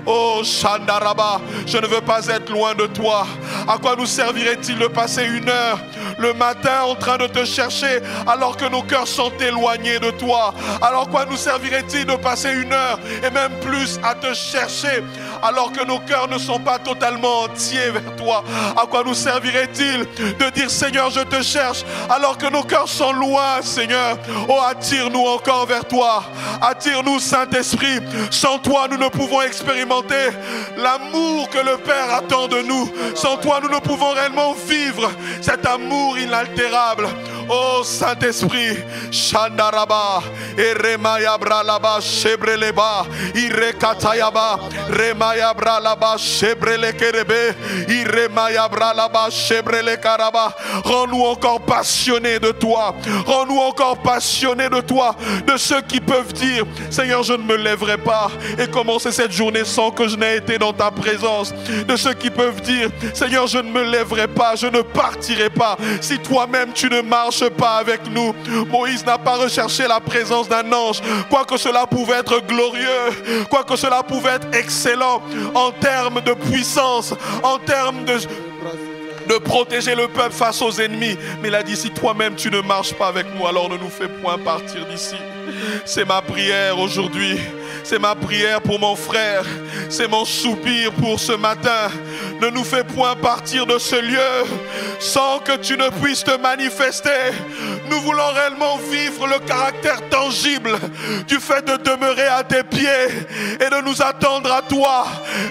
Oh Shandaraba, je ne veux pas être loin de toi. À quoi nous servirait-il de passer une heure le matin en train de te chercher alors que nos cœurs sont éloignés de toi? Alors quoi nous servirait-il de passer une heure et même plus à te chercher alors que nos cœurs ne sont pas totalement entiers vers toi? À quoi nous servirait-il de dire: Seigneur, je te cherche alors que nos cœurs sont loin, Seigneur? Oh, attire-nous encore vers toi. Attire-nous, Saint-Esprit. Sans toi, nous ne pouvons expérimenter l'amour que le Père attend de nous. Sans toi, nous ne pouvons réellement vivre cet amour inaltérable. Oh Saint-Esprit, Shandaraba, Eremaya bralaba, Shebreleba, Irekatayaba, Remaya bralaba, Shebrele kerebe, Iremaya bralaba, Shebrele karaba. Rends-nous encore passionnés de toi. Rends-nous encore passionnés de toi. De ceux qui peuvent dire: Seigneur, je ne me lèverai pas et commencer cette journée sans que je n'ai été dans ta présence. De ceux qui peuvent dire: Seigneur, je ne me lèverai pas, je ne partirai pas si toi-même tu ne marches marche pas avec nous. Moïse n'a pas recherché la présence d'un ange, quoique cela pouvait être glorieux, quoique cela pouvait être excellent en termes de puissance, en termes de protéger le peuple face aux ennemis. Mais il a dit, si toi-même tu ne marches pas avec nous, alors ne nous fais point partir d'ici. C'est ma prière aujourd'hui. C'est ma prière pour mon frère. C'est mon soupir pour ce matin. Ne nous fais point partir de ce lieu sans que tu ne puisses te manifester. Nous voulons réellement vivre le caractère tangible du fait de demeurer à tes pieds et de nous attendre à toi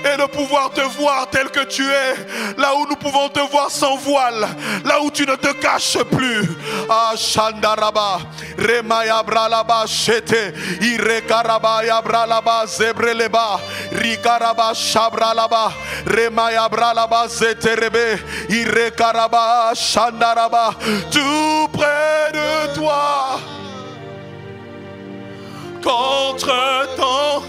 et de pouvoir te voir tel que tu es. Là où nous pouvons te voir sans voile, là où tu ne te caches plus. Ah, Shandaraba, Remaya Bralaba, Shete, Irekaraba, Yabralaba, Zebreleba, Rikaraba, Shabralaba, Remaya Bralaba, Zeterebe, Irekaraba, Shandaraba, tout près de toi. Contre ton,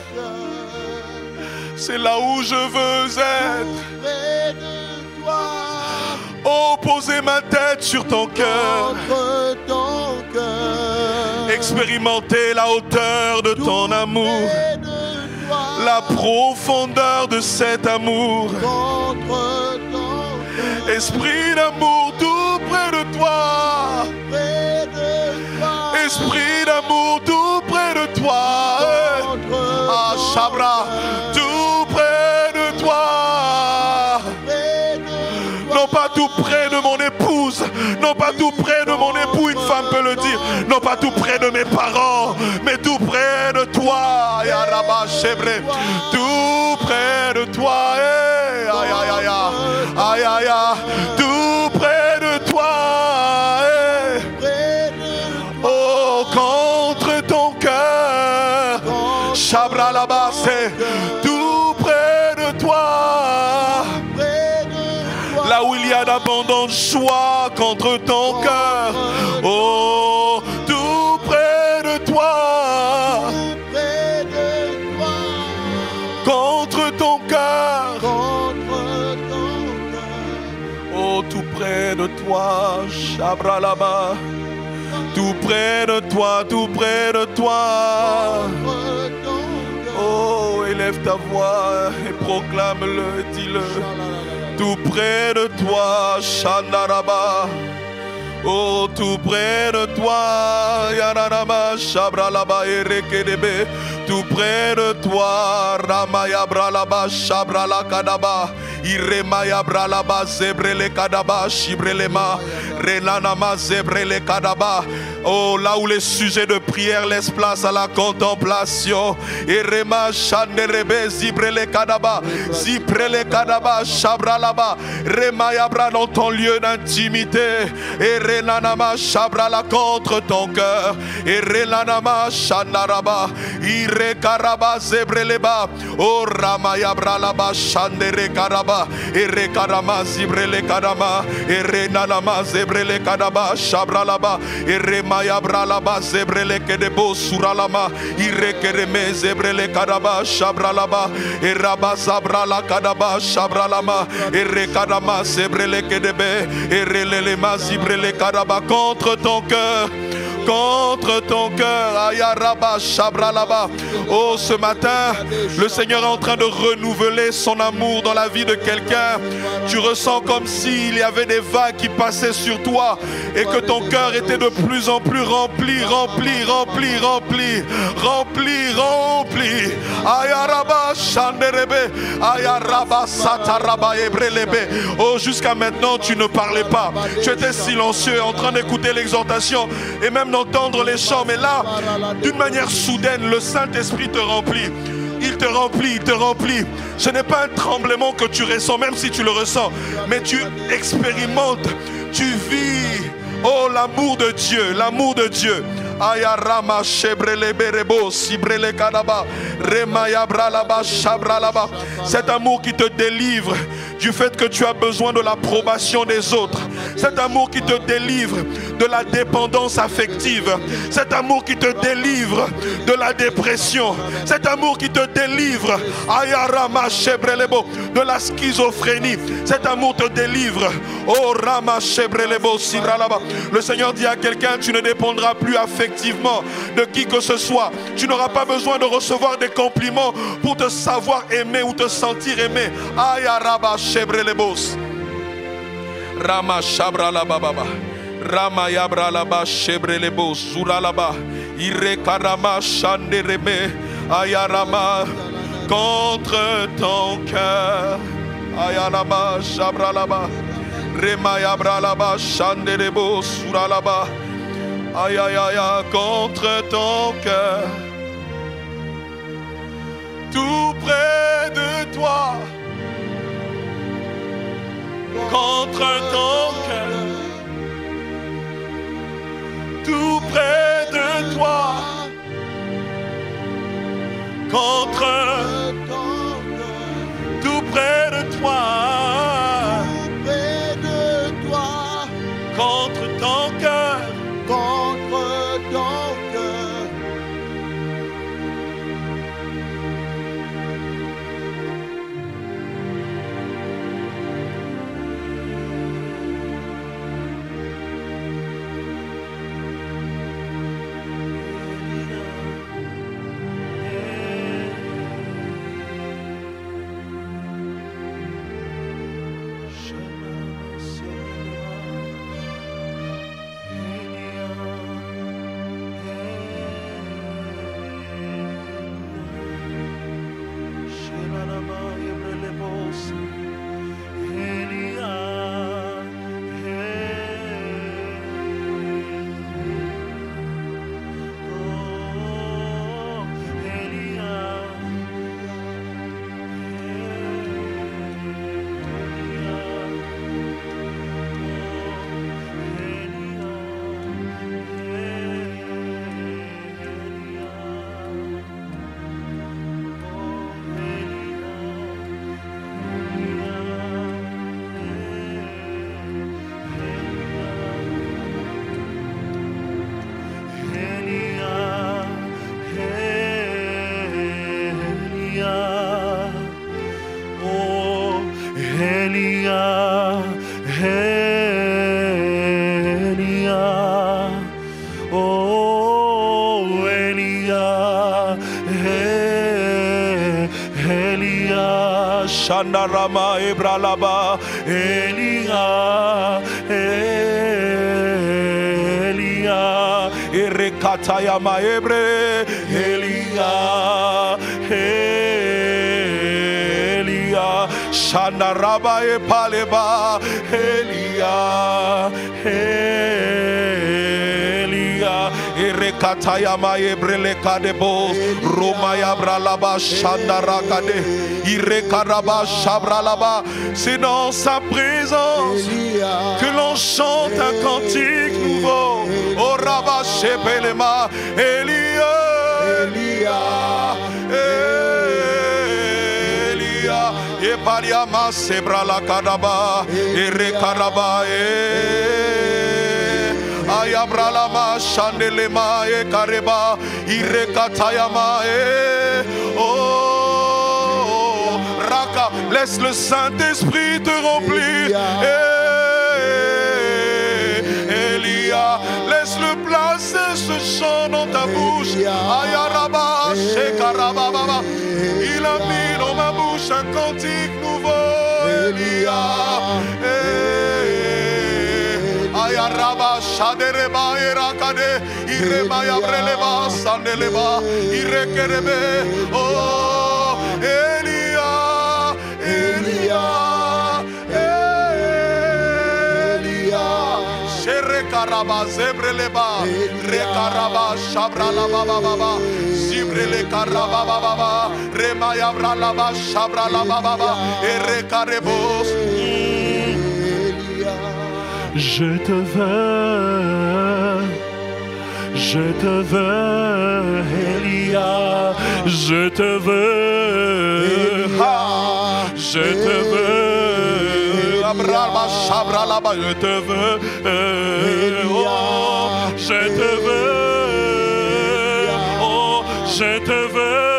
c'est là où je veux être. Oh, poser ma tête sur ton cœur, expérimenter la hauteur de ton amour, la profondeur de cet amour. Esprit d'amour tout près de toi, esprit d'amour tout près de toi. Ah, Chabra, tout près de toi. Non pas tout près de mon épouse, non pas tout près de mon époux, une femme peut le dire, non pas tout près de mes parents, mais tout près de toi. Yaraba Chebre, tout près de toi. Aïe aïe aïe aïe aïe aïe, tout près de toi. Oh, contre ton cœur, Chabra là-bas, c'est tout près de toi. Là où il y a d'abondante joie contre ton cœur. Oh, tout près de toi. Contre ton cœur. Oh, tout près de toi. Chabra là-bas. Tout près de toi, tout près de toi. Oh, élève ta voix et proclame-le, dis-le. Tout près de toi, Shandaraba. Oh, tout près de toi, Yararaba, Shabralaba, Erekedebe. Tout près de toi, Ramaya Bralaba, Shabrala Kadaba. Iremaya Bralaba, Zebrele Kadaba, Shibrelema, Renanama, Zebrele Kadaba. Oh, là où les sujets de prière laissent place à la contemplation. Irema Shanderebe, Zibrele Kadaba, Zibrele Kadaba, Shabralaba, Remaya Bra dans ton lieu d'intimité. Et Renanama, Shabrala contre ton cœur. Et Renanama, Shandaraba, Irekaraba, Zebreleba. Oh, Ramaya Bralaba, Shandere Karaba. Ere Karama, Zibrele Kadama. Ere Nanama, Zebrele Kadaba, Shabralaba. Ere Maya Bralaba, Zebrele Kedebo, Suralama. Ire Kereme, Zebrele Kadaba, Shabralaba. Eraba Zabrala Kadaba, Shabralama. Ere Kadama, Zebrele Kedebe. Ere Lelema, Zibrele Kadaba. Contre ton cœur. Contre ton cœur, Ayaraba, Shabralaba. Oh, ce matin, le Seigneur est en train de renouveler son amour dans la vie de quelqu'un. Tu ressens comme s'il y avait des vagues qui passaient sur toi et que ton cœur était de plus en plus rempli, rempli, rempli, rempli, rempli, rempli. Ayaraba, Shanderebe, Ayaraba, Sataraba, Ebrelebe. Oh, jusqu'à maintenant, tu ne parlais pas. Tu étais silencieux, en train d'écouter l'exhortation et même d'entendre les chants, mais là, d'une manière soudaine, le Saint-Esprit te remplit. Il te remplit, il te remplit. Ce n'est pas un tremblement que tu ressens, même si tu le ressens, mais tu expérimentes, tu vis, oh, l'amour de Dieu, l'amour de Dieu. Ayarama Shebrele Berebo, Sibrele Kadaba, Remaya Bralaba, Shabralaba. Cet amour qui te délivre, du fait que tu as besoin de l'approbation des autres. Cet amour qui te délivre de la dépendance affective. Cet amour qui te délivre de la dépression. Cet amour qui te délivre de la schizophrénie. Cet amour te délivre. Oh Rama Shebrelebo Siralaba. Le Seigneur dit à quelqu'un, tu ne dépendras plus affectivement de qui que ce soit. Tu n'auras pas besoin de recevoir des compliments pour te savoir aimer ou te sentir aimé. Ayaraba Shebrelebos. Rama Shabralaba Baba. Rama Yabralaba Shebrelebos Zuralaba. Irekarama Shandereme. Ayarama. Contre ton cœur. Ayarama Shabralaba. Rema Yabralaba Shanderebo Suralaba. Aïe aïe aïe, contre ton cœur. Tout près de toi. Contre ton cœur. Tout près de toi. Contre ton cœur. Tout près de toi. Contre ton cœur, contre ton cœur. Shandarama Ebralaba Elia Elia Erekataya Maebre Elia Elia Shandaraba Epaleba Elia Elia Erekataya Maebrele Kadebo Romaya Bralaba Shandarakade Irekaraba Shabralaba. C'est dans sa présence que l'on chante un cantique nouveau. Oh Rabba Shepelema Elia Elia Elia Epariama Sebrala Kadaba Irekaraba Ayabralama Shandelema Ekareba Irekatayama Oh laisse le Saint-Esprit te remplir. Elia, laisse-le placer ce chant dans ta bouche. Ayaraba, Shekarababa. Il a mis dans ma bouche un cantique nouveau. Elia, Ayaraba, Shadereba, Erakade, Irema, Yabreleba, Sandeleba, Irekerebe. Oh, Elia. Rekaraba zebreleba rekaraba shabralaba baba zibrele karaba baba remaya bralaba shabralaba baba erekarebos. Je te veux Elia, je te veux, je te veux Je te veux. Oh, je te veux. Oh, je te veux.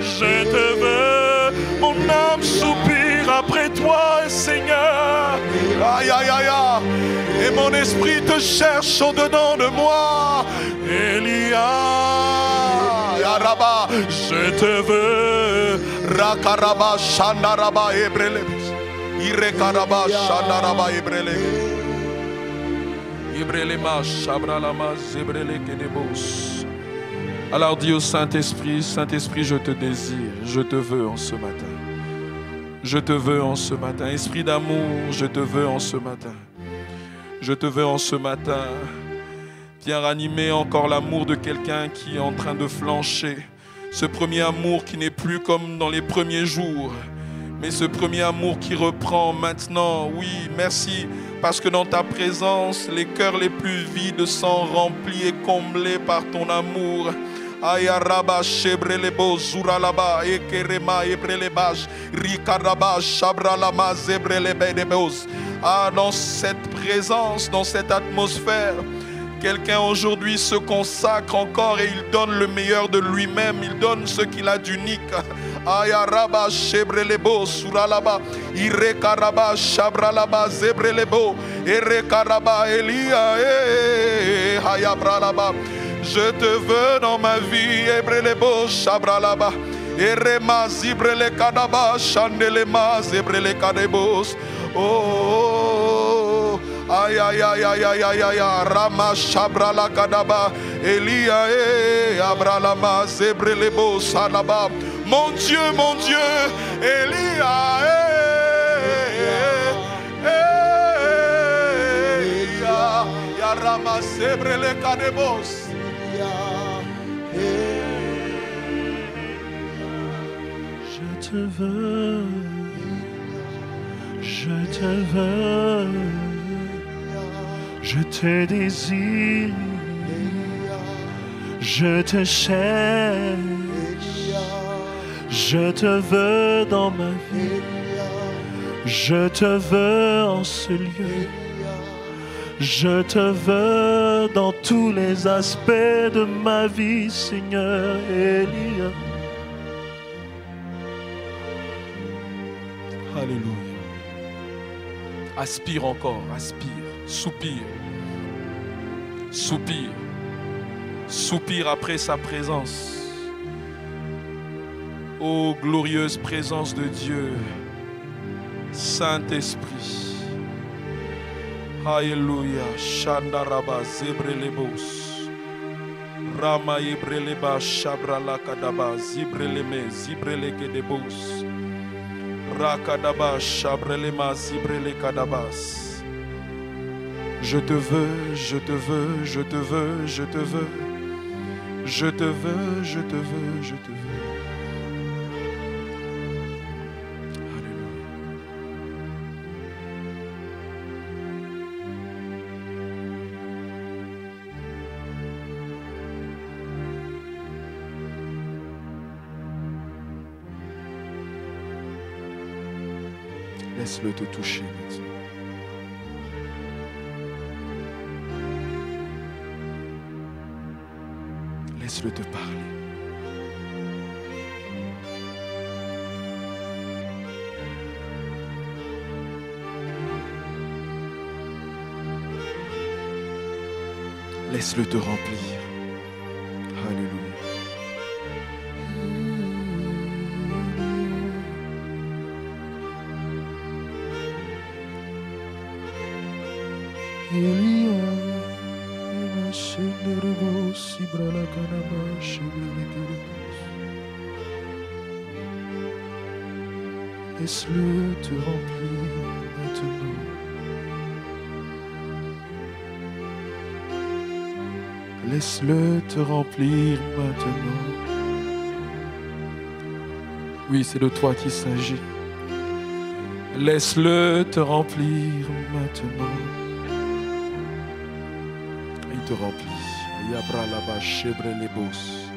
Je te veux. Mon âme soupire après toi, Seigneur. Aïe, aïe, aïe, aïe. Et mon esprit te cherche au-dedans de moi. Elia, Yaraba, je te veux. Rakaraba, Shandaraba, Ebrele. Irekaraba, Shandaraba, Ebrele. Ibrelema, Shabralama, Zebrele, Kedebos. Alors dis au Saint-Esprit, Saint-Esprit, je te désire, je te veux en ce matin. Je te veux en ce matin. Esprit d'amour, je te veux en ce matin. Je te veux en ce matin. Viens ranimer encore l'amour de quelqu'un qui est en train de flancher. Ce premier amour qui n'est plus comme dans les premiers jours, mais ce premier amour qui reprend maintenant. Oui, merci, parce que dans ta présence, les cœurs les plus vides sont remplis et comblés par ton amour. Ayaraba shebrelebo zuralaba ekerema ebrelebaj rikaraba shabralama zebrelebedebos. Ah, dans cette présence, dans cette atmosphère, quelqu'un aujourd'hui se consacre encore et il donne le meilleur de lui-même, il donne ce qu'il a d'unique. Ayaraba shebrelebo suralaba irekaraba shabralaba zebrelebo erekaraba elia hayabralaba. Je te veux dans ma vie, Ebrelebo, Shabralaba, Erema, Zibrele Kadaba, Chandelema, Zebrele Kadebos. Oh, aïe, aïe, aïe, aïe, aïe, aïe, aïe, Rama, Shabrala Kadaba, Elia, Abralama, Zebrelebo, Salaba. Mon Dieu, Elia, Rama, Zebrele Kadebos. Je te veux, je te veux, je te désire, je te cherche, je te veux dans ma vie, je te veux en ce lieu. Je te veux dans tous les aspects de ma vie, Seigneur Elia. Alléluia. Aspire encore, aspire, soupire. Soupire. Soupire après sa présence. Ô glorieuse présence de Dieu, Saint-Esprit. Alléluia. Shandaraba zebrelebos. Rama ebreleba shabrala kadaba zibreleme zibrelekedebos. Rakadaba shabrelema zibrele kadabas. Je te veux, je te veux, je te veux, je te veux. Je te veux, je te veux, je te veux. Laisse-le te toucher maintenant. Laisse-le te parler. Laisse-le te remplir. Alléluia. Laisse-le te remplir maintenant. Laisse-le te remplir maintenant. Oui, c'est de toi qu'il s'agit. Laisse-le te remplir maintenant. Il te remplit. Yabra là-bas, chebre les bosses.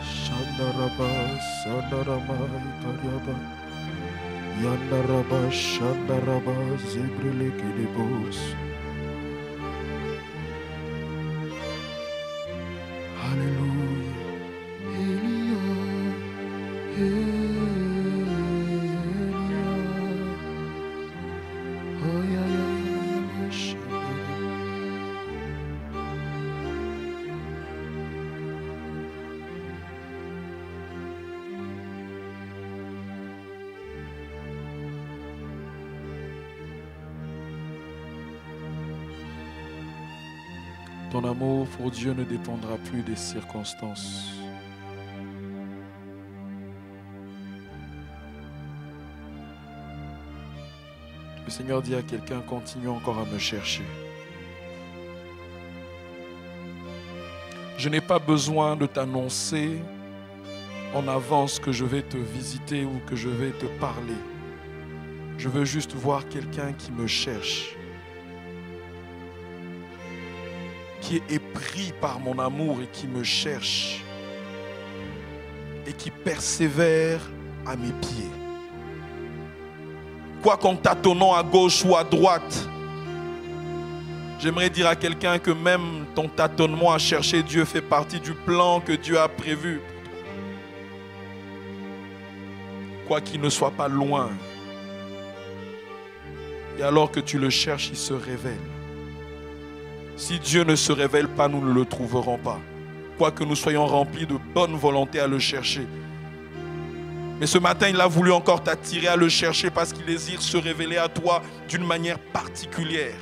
Shandaraba, Sandarama, Itariaba. Yandaraba Shandaraba Zebrelekelebos. Alléluia. Elia, Elia. Oh, ya, ya, ya, Shandaraba. Ton amour pour Dieu ne dépendra plus des circonstances. Le Seigneur dit à quelqu'un, continue encore à me chercher. Je n'ai pas besoin de t'annoncer en avance que je vais te visiter ou que je vais te parler. Je veux juste voir quelqu'un qui me cherche, qui est épris par mon amour et qui me cherche et qui persévère à mes pieds. Quoi qu'en tâtonnant à gauche ou à droite, j'aimerais dire à quelqu'un que même ton tâtonnement à chercher Dieu fait partie du plan que Dieu a prévu. Quoi qu'il ne soit pas loin, et alors que tu le cherches, il se révèle. Si Dieu ne se révèle pas, nous ne le trouverons pas. Quoique nous soyons remplis de bonne volonté à le chercher. Mais ce matin, il a voulu encore t'attirer à le chercher parce qu'il désire se révéler à toi d'une manière particulière.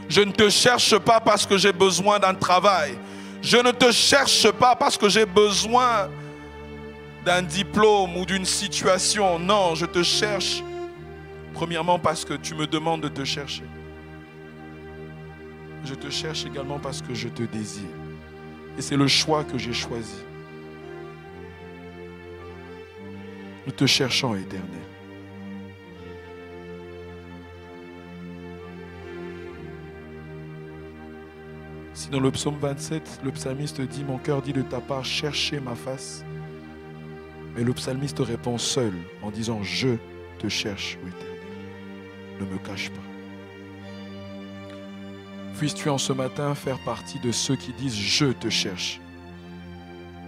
Je ne te cherche pas parce que j'ai besoin d'un travail. Je ne te cherche pas parce que j'ai besoin d'un diplôme ou d'une situation. Non, je te cherche premièrement parce que tu me demandes de te chercher. Je te cherche également parce que je te désire. Et c'est le choix que j'ai choisi. Nous te cherchons, Éternel. Si dans le psaume 27, le psalmiste dit, mon cœur dit de ta part, cherchez ma face. Mais le psalmiste répond seul en disant, je te cherche, ô Éternel. Ne me cache pas. Puisses-tu en ce matin faire partie de ceux qui disent « Je te cherche ».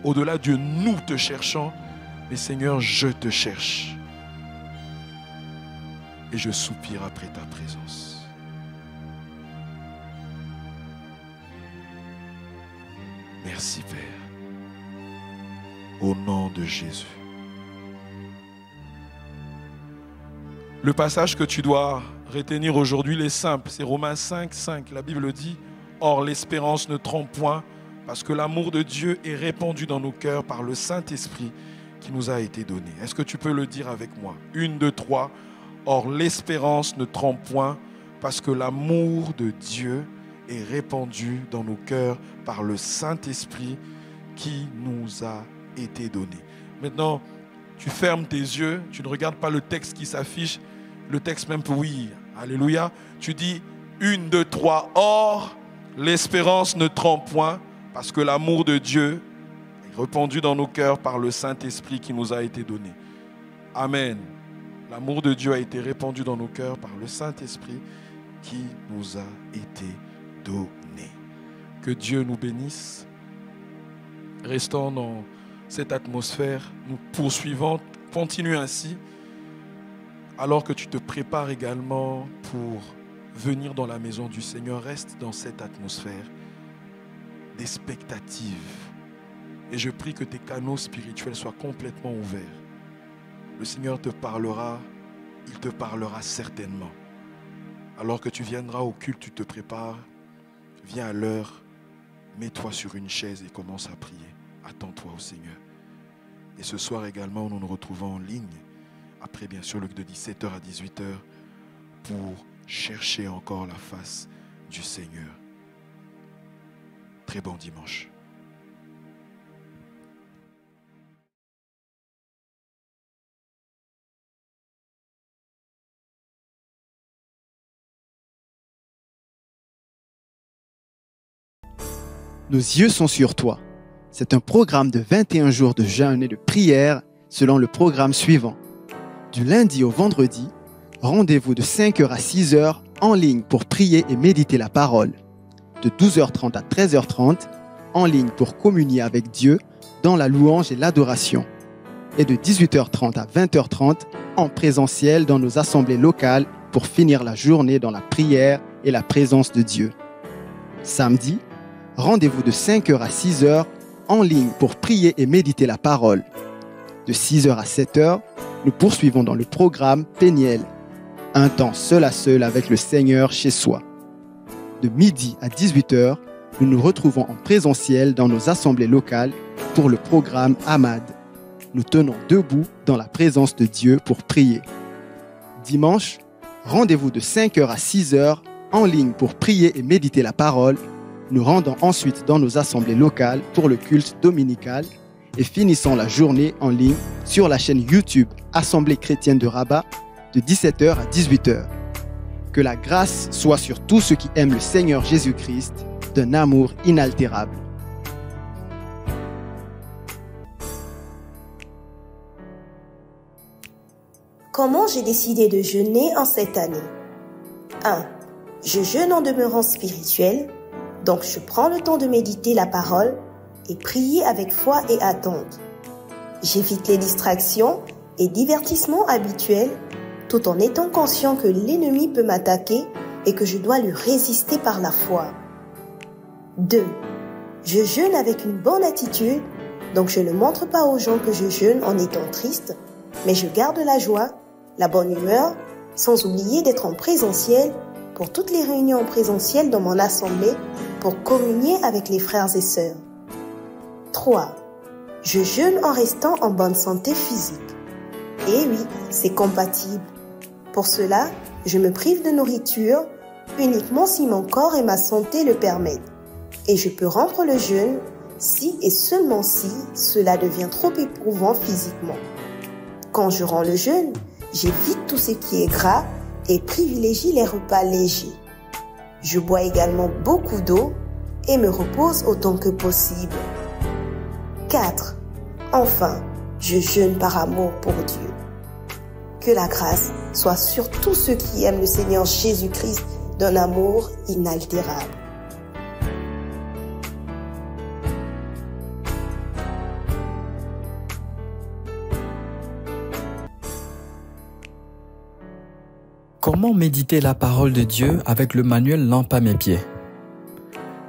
Au-delà de « nous te cherchons », mais Seigneur, je te cherche. Et je soupire après ta présence. Merci Père. Au nom de Jésus. Le passage que tu dois retenir aujourd'hui, il est simple. C'est Romains 5, 5. La Bible dit, « Or l'espérance ne trompe point, parce que l'amour de Dieu est répandu dans nos cœurs par le Saint-Esprit qui nous a été donné. » Est-ce que tu peux le dire avec moi? 1, 2, 3. « Or l'espérance ne trompe point, parce que l'amour de Dieu est répandu dans nos cœurs par le Saint-Esprit qui nous a été donné. » Maintenant, tu fermes tes yeux, tu ne regardes pas le texte qui s'affiche, le texte même, oui, alléluia. Tu dis 1, 2, 3, or l'espérance ne trompe point, parce que l'amour de Dieu est répandu dans nos cœurs par le Saint-Esprit qui nous a été donné. Amen. L'amour de Dieu a été répandu dans nos cœurs par le Saint-Esprit qui nous a été donné. Que Dieu nous bénisse. Restons dans cette atmosphère, nous poursuivons, continue ainsi, alors que tu te prépares également pour venir dans la maison du Seigneur. Reste dans cette atmosphère d'expectative. Et je prie que tes canaux spirituels soient complètement ouverts. Le Seigneur te parlera, il te parlera certainement. Alors que tu viendras au culte, tu te prépares, viens à l'heure, mets-toi sur une chaise et commence à prier. Attends-toi au Seigneur. Et ce soir également, nous nous retrouvons en ligne, après bien sûr le de 17h à 18h, pour chercher encore la face du Seigneur. Très bon dimanche. Nos yeux sont sur toi. C'est un programme de 21 jours de jeûne et de prière selon le programme suivant. Du lundi au vendredi, rendez-vous de 5h à 6h en ligne pour prier et méditer la parole. De 12h30 à 13h30, en ligne pour communier avec Dieu dans la louange et l'adoration. Et de 18h30 à 20h30, en présentiel dans nos assemblées locales pour finir la journée dans la prière et la présence de Dieu. Samedi, rendez-vous de 5h à 6h en ligne pour prier et méditer la parole. De 6h à 7h, nous poursuivons dans le programme Péniel, un temps seul à seul avec le Seigneur chez soi. De midi à 18h, nous nous retrouvons en présentiel dans nos assemblées locales pour le programme Ahmad. Nous tenons debout dans la présence de Dieu pour prier. Dimanche, rendez-vous de 5h à 6h en ligne pour prier et méditer la parole, nous rendons ensuite dans nos assemblées locales pour le culte dominical et finissons la journée en ligne sur la chaîne YouTube Assemblée chrétienne de Rabat de 17h à 18h. Que la grâce soit sur tous ceux qui aiment le Seigneur Jésus-Christ d'un amour inaltérable. Comment j'ai décidé de jeûner en cette année? 1. Je jeûne en demeurant spirituel, donc je prends le temps de méditer la parole et prier avec foi et attente. J'évite les distractions et divertissements habituels tout en étant conscient que l'ennemi peut m'attaquer et que je dois lui résister par la foi. 2. Je jeûne avec une bonne attitude, donc je ne montre pas aux gens que je jeûne en étant triste, mais je garde la joie, la bonne humeur, sans oublier d'être en présentiel pour toutes les réunions en présentiel dans mon assemblée pour communier avec les frères et sœurs. 3. Je jeûne en restant en bonne santé physique. Et oui, c'est compatible. Pour cela, je me prive de nourriture uniquement si mon corps et ma santé le permettent. Et je peux rompre le jeûne si et seulement si cela devient trop éprouvant physiquement. Quand je romps le jeûne, j'évite tout ce qui est gras et privilégie les repas légers. Je bois également beaucoup d'eau et me repose autant que possible. 4. Enfin, je jeûne par amour pour Dieu. Que la grâce soit sur tous ceux qui aiment le Seigneur Jésus-Christ d'un amour inaltérable. Comment méditer la parole de Dieu avec le manuel Lampe à mes pieds?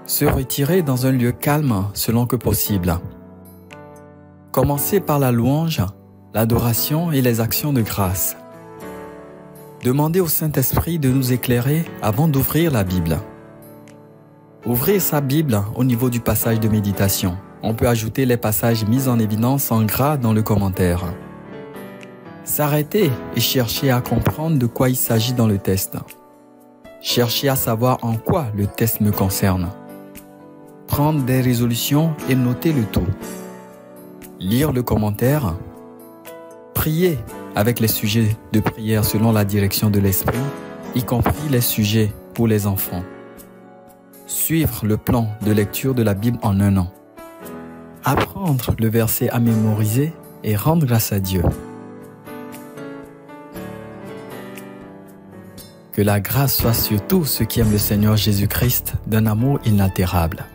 Se retirer dans un lieu calme selon que possible. Commencer par la louange, l'adoration et les actions de grâce. Demandez au Saint-Esprit de nous éclairer avant d'ouvrir la Bible. Ouvrir sa Bible au niveau du passage de méditation. On peut ajouter les passages mis en évidence en gras dans le commentaire. S'arrêter et chercher à comprendre de quoi il s'agit dans le texte. Chercher à savoir en quoi le texte me concerne. Prendre des résolutions et noter le tout. Lire le commentaire. Prier avec les sujets de prière selon la direction de l'Esprit, y compris les sujets pour les enfants. Suivre le plan de lecture de la Bible en un an. Apprendre le verset à mémoriser et rendre grâce à Dieu. Que la grâce soit sur tous ceux qui aiment le Seigneur Jésus-Christ d'un amour inaltérable.